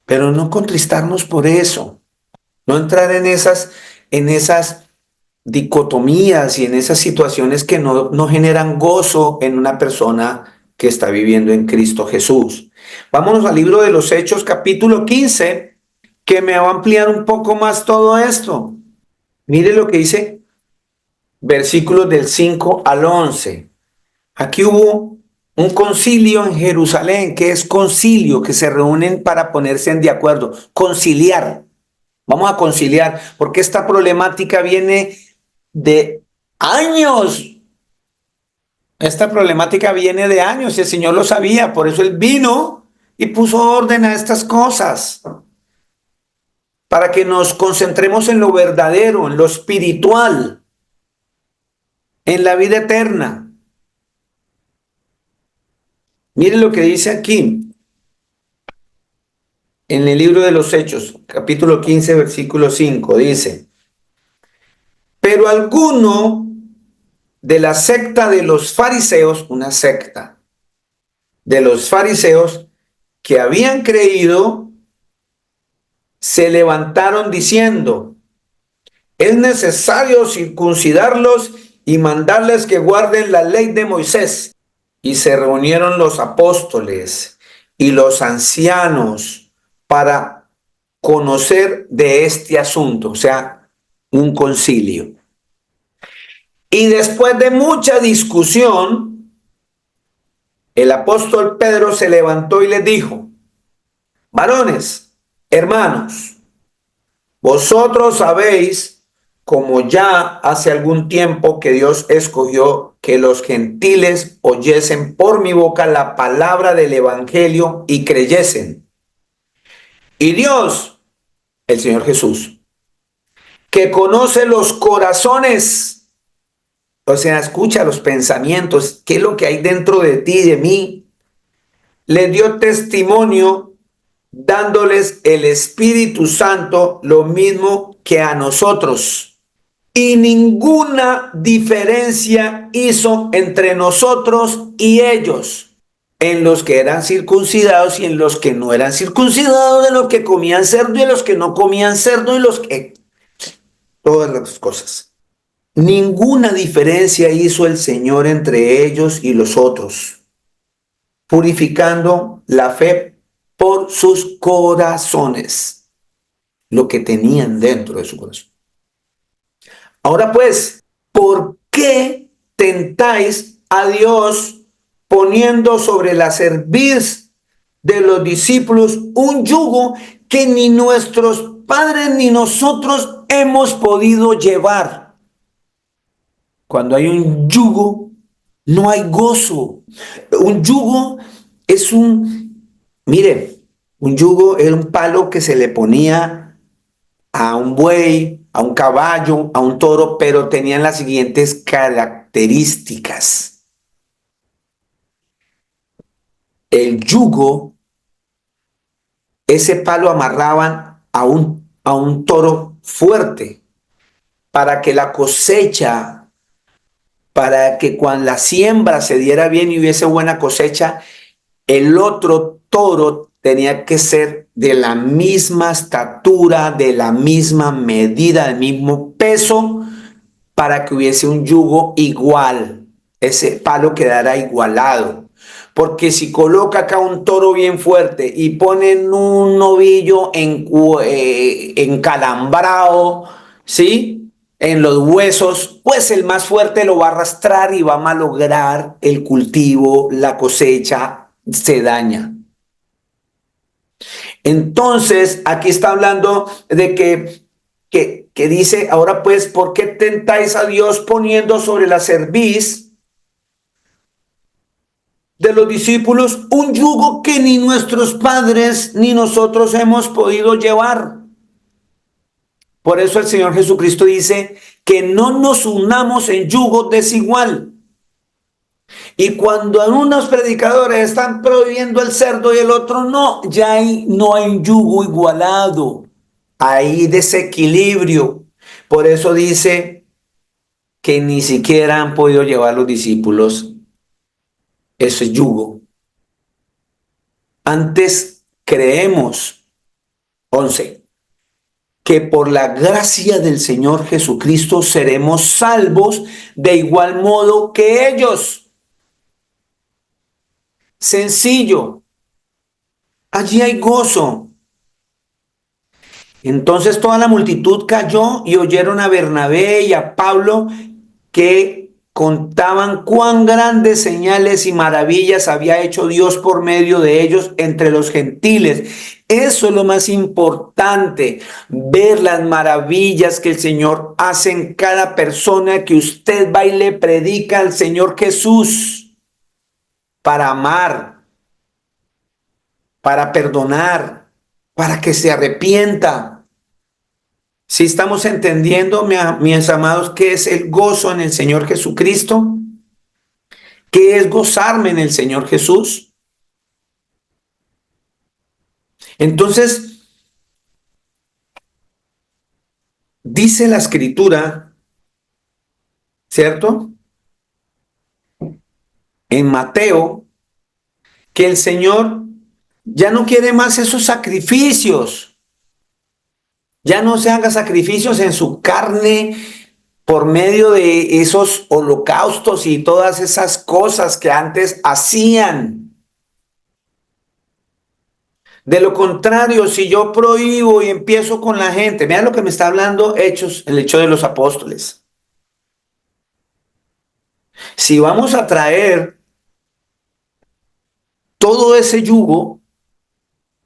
Pero no contristarnos por eso, no entrar en esas dicotomías y en esas situaciones que no generan gozo en una persona que está viviendo en Cristo Jesús. Vámonos al libro de los Hechos, capítulo 15, que me va a ampliar un poco más todo esto. Mire lo que dice, versículos del 5 al 11. Aquí hubo un concilio en Jerusalén. ¿Qué es concilio? Que se reúnen para ponerse de acuerdo. Conciliar. Vamos a conciliar, porque esta problemática viene de años. Esta problemática viene de años y el Señor lo sabía. Por eso Él vino y puso orden a estas cosas. Para que nos concentremos en lo verdadero, en lo espiritual, en la vida eterna. Mire lo que dice aquí, en el libro de los Hechos, capítulo 15, versículo 5, dice, pero alguno de la secta de los fariseos, una secta de los fariseos que habían creído, se levantaron diciendo, es necesario circuncidarlos y mandarles que guarden la ley de Moisés. Y se reunieron los apóstoles y los ancianos para conocer de este asunto, o sea, un concilio. Y después de mucha discusión, el apóstol Pedro se levantó y les dijo, varones, hermanos, vosotros sabéis, como ya hace algún tiempo que Dios escogió que los gentiles oyesen por mi boca la palabra del evangelio y creyesen. Y Dios, el Señor Jesús, que conoce los corazones, o sea, escucha los pensamientos, qué es lo que hay dentro de ti y de mí, le dio testimonio dándoles el Espíritu Santo, lo mismo que a nosotros. Y ninguna diferencia hizo entre nosotros y ellos, en los que eran circuncidados y en los que no eran circuncidados, de los que comían cerdo y de los que no comían cerdo y los que... Todas las cosas. Ninguna diferencia hizo el Señor entre ellos y los otros, purificando la fe por sus corazones, lo que tenían dentro de su corazón. Ahora pues, ¿por qué tentáis a Dios poniendo sobre la cerviz de los discípulos un yugo que ni nuestros padres ni nosotros hemos podido llevar? Cuando hay un yugo, no hay gozo. Un yugo es mire, un yugo era un palo que se le ponía a un buey, a un caballo, a un toro, pero tenían las siguientes características. El yugo, ese palo amarraban a un toro fuerte para que la cosecha, para que cuando la siembra se diera bien y hubiese buena cosecha, el otro toro tenía que ser de la misma estatura, de la misma medida, del mismo peso, para que hubiese un yugo igual, ese palo quedara igualado. Porque si coloca acá un toro bien fuerte y ponen un novillo encalambrado, ¿sí?, en los huesos, pues el más fuerte lo va a arrastrar y va a malograr el cultivo, la cosecha se daña. Entonces, aquí está hablando de que dice, ahora pues, ¿por qué tentáis a Dios poniendo sobre la cerviz de los discípulos un yugo que ni nuestros padres ni nosotros hemos podido llevar? Por eso el Señor Jesucristo dice que no nos unamos en yugo desigual. Y cuando algunos predicadores están prohibiendo el cerdo y el otro no, no hay un yugo igualado. Hay desequilibrio. Por eso dice que ni siquiera han podido llevar los discípulos ese yugo. Antes creemos, 11, que por la gracia del Señor Jesucristo seremos salvos de igual modo que ellos. Sencillo. Allí hay gozo. Entonces toda la multitud cayó y oyeron a Bernabé y a Pablo que contaban cuán grandes señales y maravillas había hecho Dios por medio de ellos entre los gentiles. Eso es lo más importante, ver las maravillas que el Señor hace en cada persona que usted va y le predica al Señor Jesús para amar, para perdonar, para que se arrepienta. Si estamos entendiendo, mis amados, qué es el gozo en el Señor Jesucristo, qué es gozarme en el Señor Jesús. Entonces, dice la Escritura, ¿cierto?, en Mateo, que el Señor ya no quiere más esos sacrificios. Ya no se haga sacrificios en su carne por medio de esos holocaustos y todas esas cosas que antes hacían. De lo contrario, si yo prohíbo y empiezo con la gente, vean lo que me está hablando Hechos, el Hecho de los Apóstoles. Si vamos a traer todo ese yugo,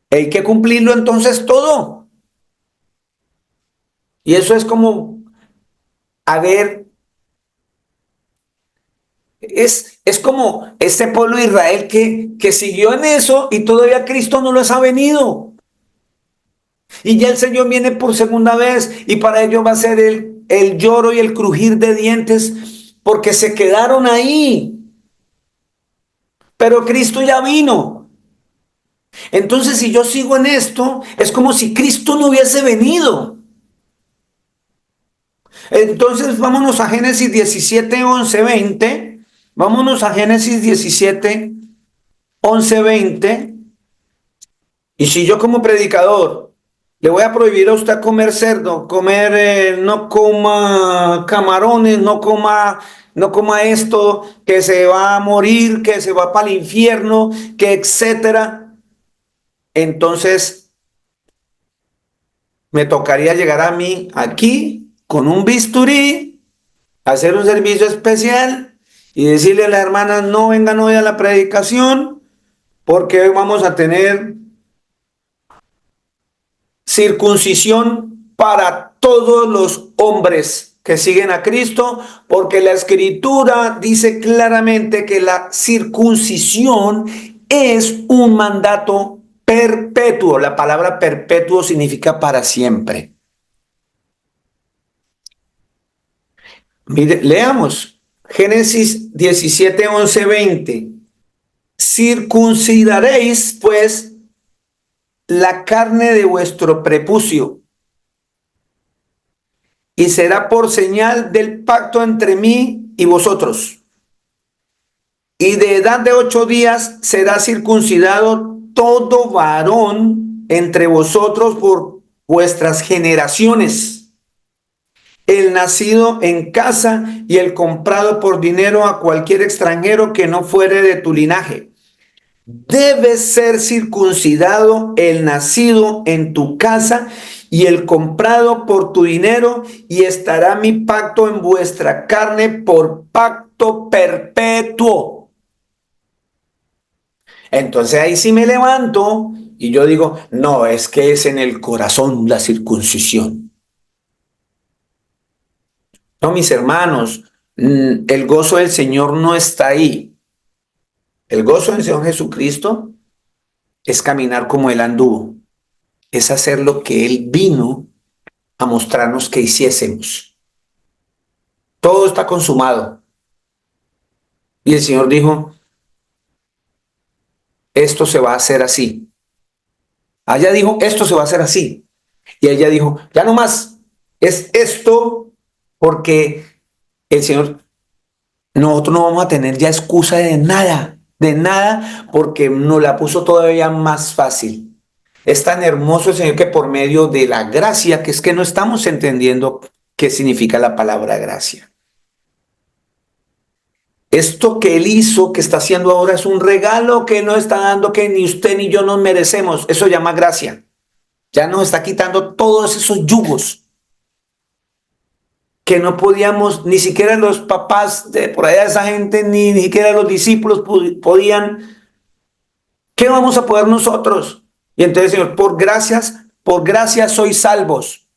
hay que cumplirlo entonces todo. Y eso es como, es como este pueblo de Israel que siguió en eso y todavía Cristo no les ha venido. Y ya el Señor viene por segunda vez y para ellos va a ser el lloro y el crujir de dientes porque se quedaron ahí. Pero Cristo ya vino. Entonces, si yo sigo en esto, es como si Cristo no hubiese venido. Entonces vámonos a Génesis 17, 11, 20. Vámonos a Génesis 17, 11:20, y si yo como predicador le voy a prohibir a usted comer cerdo, no coma camarones, no coma esto, que se va a morir, que se va para el infierno, que etcétera, entonces me tocaría llegar a mí aquí con un bisturí, hacer un servicio especial y decirle a las hermanas: no vengan hoy a la predicación porque hoy vamos a tener circuncisión para todos los hombres que siguen a Cristo, porque la Escritura dice claramente que la circuncisión es un mandato perpetuo. La palabra perpetuo significa para siempre. Mire, leamos Génesis 17, 11, 20. Circuncidaréis pues la carne de vuestro prepucio, y será por señal del pacto entre mí y vosotros. Y de edad de 8 días será circuncidado todo varón entre vosotros por vuestras generaciones, el nacido en casa y el comprado por dinero a cualquier extranjero que no fuere de tu linaje. Debe ser circuncidado el nacido en tu casa y el comprado por tu dinero, y estará mi pacto en vuestra carne por pacto perpetuo. Entonces ahí sí me levanto y yo digo: no, es que es en el corazón la circuncisión. No, mis hermanos, el gozo del Señor no está ahí. El gozo del Señor Jesucristo es caminar como Él anduvo, es hacer lo que Él vino a mostrarnos que hiciésemos. Todo está consumado. Y el Señor dijo: esto se va a hacer así. Allá dijo: esto se va a hacer así. Y ella dijo: ya no más, es esto, porque el Señor, nosotros no vamos a tener ya excusa de nada, porque nos la puso todavía más fácil. Es tan hermoso el Señor que por medio de la gracia, que es que no estamos entendiendo qué significa la palabra gracia. Esto que Él hizo, que está haciendo ahora, es un regalo que Él nos está dando, que ni usted ni yo nos merecemos. Eso se llama gracia. Ya nos está quitando todos esos yugos que no podíamos, ni siquiera los papás de por allá, esa gente, ni siquiera los discípulos podían. ¿Qué vamos a poder nosotros? Y entonces, Señor, por gracia sois salvos.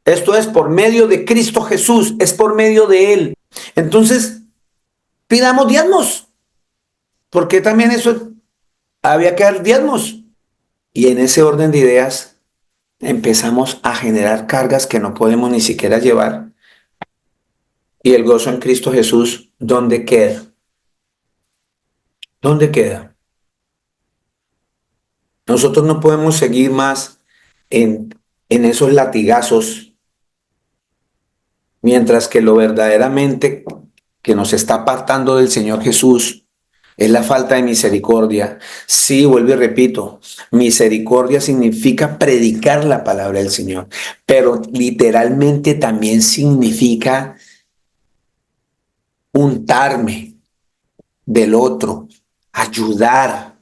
Esto es por medio de Cristo Jesús, es por medio de Él. Entonces, pidamos diezmos, porque también eso había que dar diezmos. Y en ese orden de ideas empezamos a generar cargas que no podemos ni siquiera llevar. Y el gozo en Cristo Jesús, ¿dónde queda? ¿Dónde queda? Nosotros no podemos seguir más en esos latigazos, mientras que lo verdaderamente que nos está apartando del Señor Jesús es la falta de misericordia. Sí, vuelvo y repito, misericordia significa predicar la palabra del Señor, pero literalmente también significa untarme del otro, ayudar,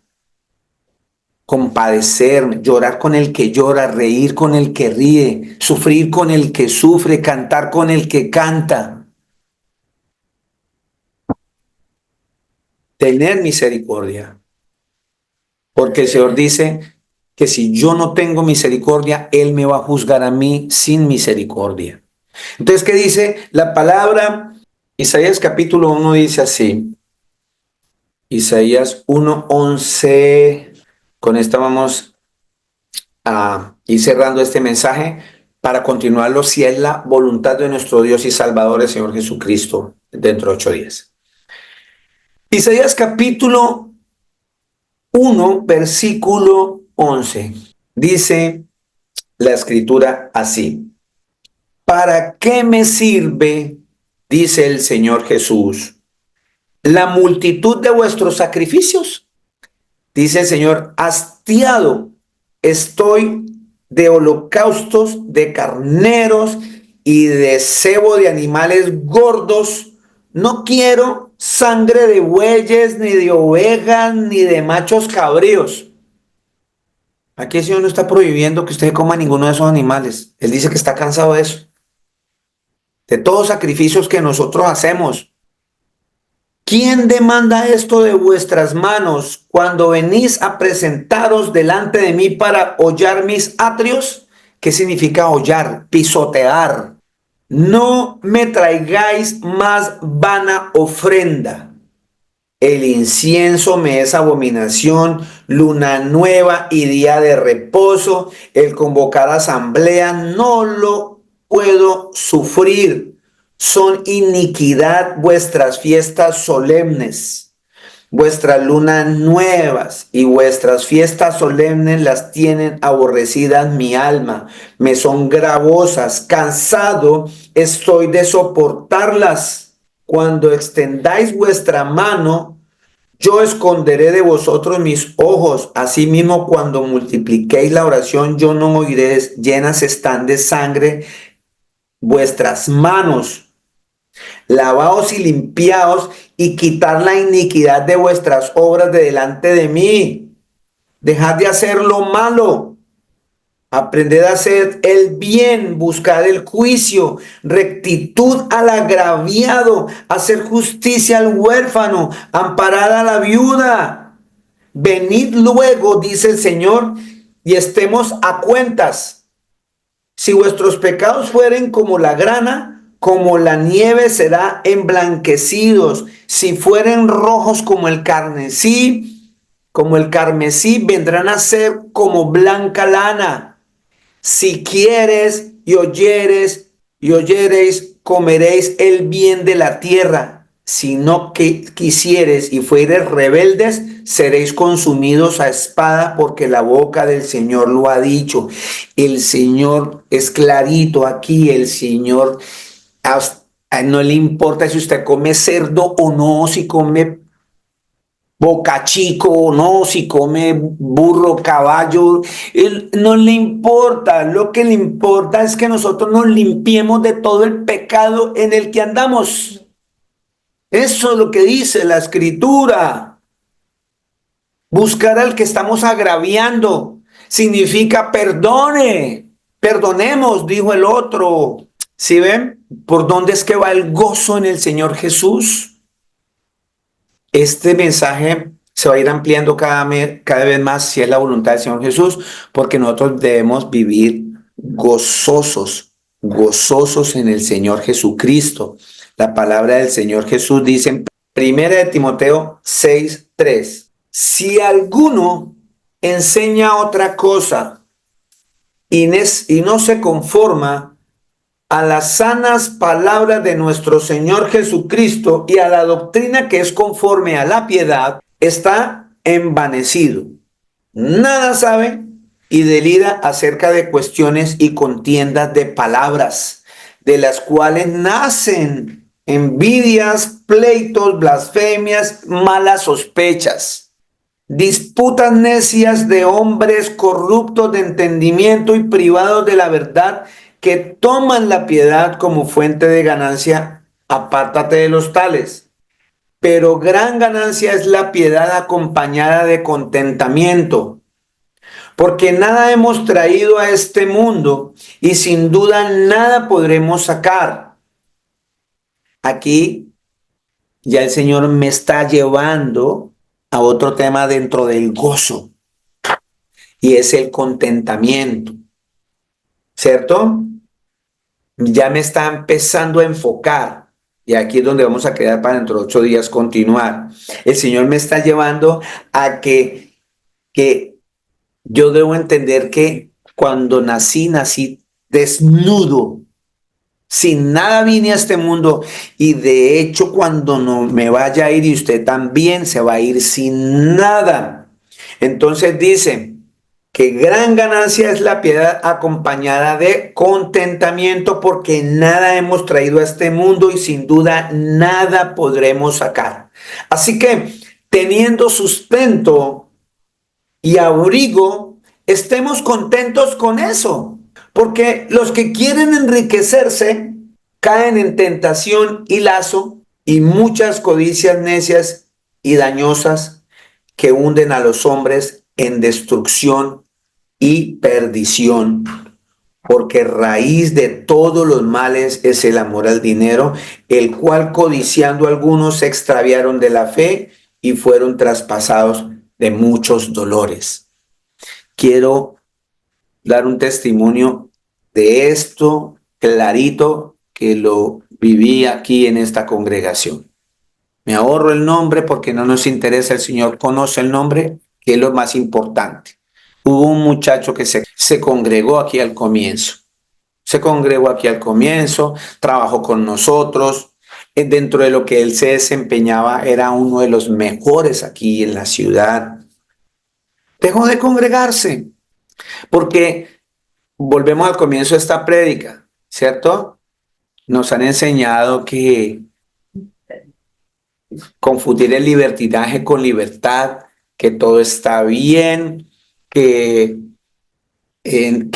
compadecerme, llorar con el que llora, reír con el que ríe, sufrir con el que sufre, cantar con el que canta. Tener misericordia. Porque el Señor dice que si yo no tengo misericordia, Él me va a juzgar a mí sin misericordia. Entonces, ¿qué dice la palabra? Isaías capítulo 1 dice así. Isaías 1:11. Con esta vamos a ir cerrando este mensaje para continuarlo, si es la voluntad de nuestro Dios y Salvador, el Señor Jesucristo, dentro de 8 días. Isaías capítulo 1, versículo 11. Dice la Escritura así: ¿para qué me sirve, dice el Señor Jesús, la multitud de vuestros sacrificios? Dice el Señor, hastiado estoy de holocaustos, de carneros y de cebo de animales gordos. No quiero sangre de bueyes, ni de ovejas, ni de machos cabríos. Aquí el Señor no está prohibiendo que usted coma ninguno de esos animales. Él dice que está cansado de eso. De todos los sacrificios que nosotros hacemos. ¿Quién demanda esto de vuestras manos cuando venís a presentaros delante de mí para hollar mis atrios? ¿Qué significa hollar? Pisotear. No me traigáis más vana ofrenda. El incienso me es abominación, luna nueva y día de reposo. El convocar asamblea no lo puedo sufrir. Son iniquidad vuestras fiestas solemnes, vuestras lunas nuevas y vuestras fiestas solemnes las tienen aborrecidas mi alma, me son gravosas, cansado estoy de soportarlas. Cuando extendáis vuestra mano, yo esconderé de vosotros mis ojos. Asimismo, cuando multipliquéis la oración, yo no oiré. Llenas están de sangre vuestras manos. Lavaos y limpiaos y quitad la iniquidad de vuestras obras de delante de mí. Dejad de hacer lo malo. Aprended a hacer el bien, buscad el juicio, rectitud al agraviado, hacer justicia al huérfano, amparad a la viuda. Venid luego, dice el Señor, y estemos a cuentas. Si vuestros pecados fueren como la grana, como la nieve será emblanquecidos. Si fueren rojos como el carmesí, vendrán a ser como blanca lana. Si quieres y oyereis, comeréis el bien de la tierra. Si no quisieres y fuereis rebeldes, seréis consumidos a espada, porque la boca del Señor lo ha dicho. El Señor es clarito aquí, el Señor no le importa si usted come cerdo o no, si come bocachico o no, si come burro, caballo, él no le importa. Lo que le importa es que nosotros nos limpiemos de todo el pecado en el que andamos. Eso es lo que dice la Escritura. Buscar al que estamos agraviando significa perdonemos, dijo el otro. ¿Sí ven? ¿Por dónde es que va el gozo en el Señor Jesús? Este mensaje se va a ir ampliando cada vez más, si es la voluntad del Señor Jesús, porque nosotros debemos vivir gozosos en el Señor Jesucristo. La palabra del Señor Jesús dice en 1 Timoteo 6:3, si alguno enseña otra cosa y no se conforma a las sanas palabras de nuestro Señor Jesucristo y a la doctrina que es conforme a la piedad, está envanecido. Nada sabe y delira acerca de cuestiones y contiendas de palabras, de las cuales nacen envidias, pleitos, blasfemias, malas sospechas, disputas necias de hombres corruptos de entendimiento y privados de la verdad, que toman la piedad como fuente de ganancia. Apártate de los tales. Pero gran ganancia es la piedad acompañada de contentamiento, porque nada hemos traído a este mundo y sin duda nada podremos sacar. Aquí ya el Señor me está llevando a otro tema dentro del gozo, y es el contentamiento, ¿cierto? Ya me está empezando a enfocar, y aquí es donde vamos a quedar para dentro de 8 días continuar. El Señor me está llevando a que yo debo entender que cuando nací desnudo, sin nada vine a este mundo, y de hecho cuando no me vaya a ir, y usted también se va a ir sin nada. Entonces dice que gran ganancia es la piedad acompañada de contentamiento, porque nada hemos traído a este mundo y sin duda nada podremos sacar. Así que teniendo sustento y abrigo, estemos contentos con eso. Porque los que quieren enriquecerse caen en tentación y lazo y muchas codicias necias y dañosas que hunden a los hombres en destrucción y perdición. Porque raíz de todos los males es el amor al dinero, el cual codiciando algunos se extraviaron de la fe y fueron traspasados de muchos dolores. Quiero dar un testimonio de esto clarito que lo viví aquí en esta congregación. Me ahorro el nombre porque no nos interesa, el Señor conoce el nombre, que es lo más importante. Hubo un muchacho que se congregó aquí al comienzo. Se congregó aquí al comienzo, trabajó con nosotros. Dentro de lo que él se desempeñaba, era uno de los mejores aquí en la ciudad. Dejó de congregarse porque volvemos al comienzo de esta prédica, ¿cierto? Nos han enseñado que confundir el libertinaje con libertad, que todo está bien, que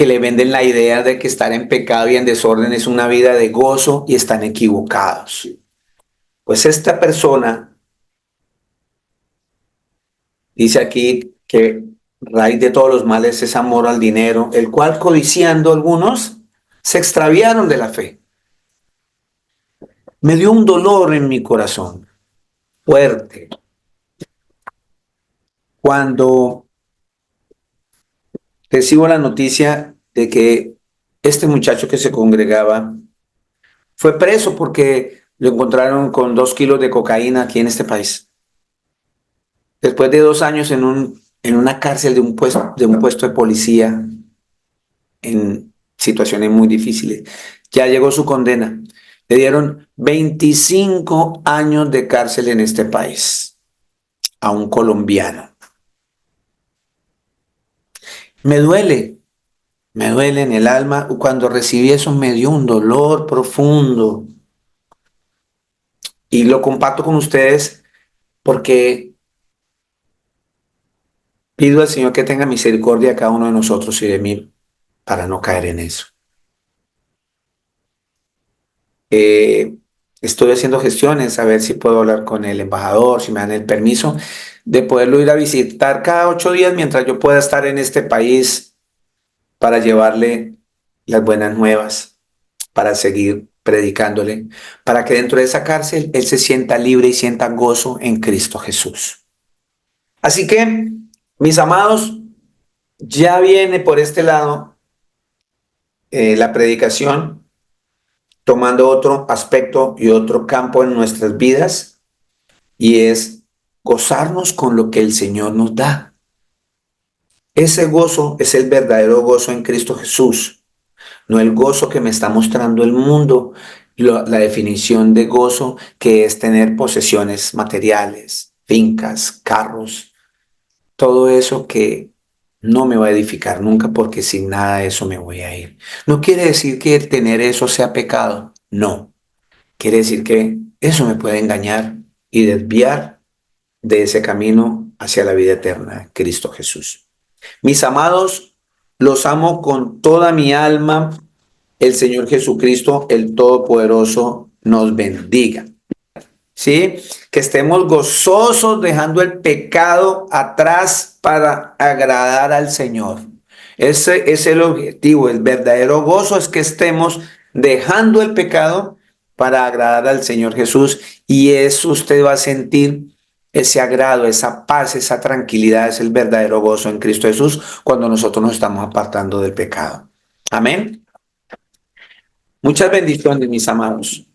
le venden la idea de que estar en pecado y en desorden es una vida de gozo, y están equivocados. Pues esta persona dice aquí que raíz de todos los males es amor al dinero, el cual codiciando algunos se extraviaron de la fe. Me dio un dolor en mi corazón fuerte cuando recibo la noticia de que este muchacho que se congregaba fue preso porque lo encontraron con 2 kilos de cocaína aquí en este país. Después de 2 años en una cárcel de un puesto de policía, en situaciones muy difíciles, ya llegó su condena. Le dieron 25 años de cárcel en este país a un colombiano. Me duele en el alma. Cuando recibí eso me dio un dolor profundo. Y lo comparto con ustedes porque pido al Señor que tenga misericordia de cada uno de nosotros y de mí para no caer en eso. Estoy haciendo gestiones a ver si puedo hablar con el embajador, si me dan el permiso de poderlo ir a visitar cada 8 días mientras yo pueda estar en este país para llevarle las buenas nuevas, para seguir predicándole, para que dentro de esa cárcel él se sienta libre y sienta gozo en Cristo Jesús. Así que, mis amados, ya viene por este lado la predicación, tomando otro aspecto y otro campo en nuestras vidas, y es gozarnos con lo que el Señor nos da. Ese gozo es el verdadero gozo en Cristo Jesús, no el gozo que me está mostrando el mundo, la definición de gozo que es tener posesiones materiales, fincas, carros, todo eso que no me va a edificar nunca, porque sin nada de eso me voy a ir. No quiere decir que el tener eso sea pecado, no. Quiere decir que eso me puede engañar y desviar de ese camino hacia la vida eterna, Cristo Jesús. Mis amados, los amo con toda mi alma. El Señor Jesucristo, el Todopoderoso, nos bendiga. ¿Sí? Que estemos gozosos dejando el pecado atrás para agradar al Señor. Ese es el objetivo. El verdadero gozo es que estemos dejando el pecado para agradar al Señor Jesús, y eso usted va a sentir ese agrado, esa paz, esa tranquilidad. Es el verdadero gozo en Cristo Jesús cuando nosotros nos estamos apartando del pecado. Amén. Muchas bendiciones, mis amados.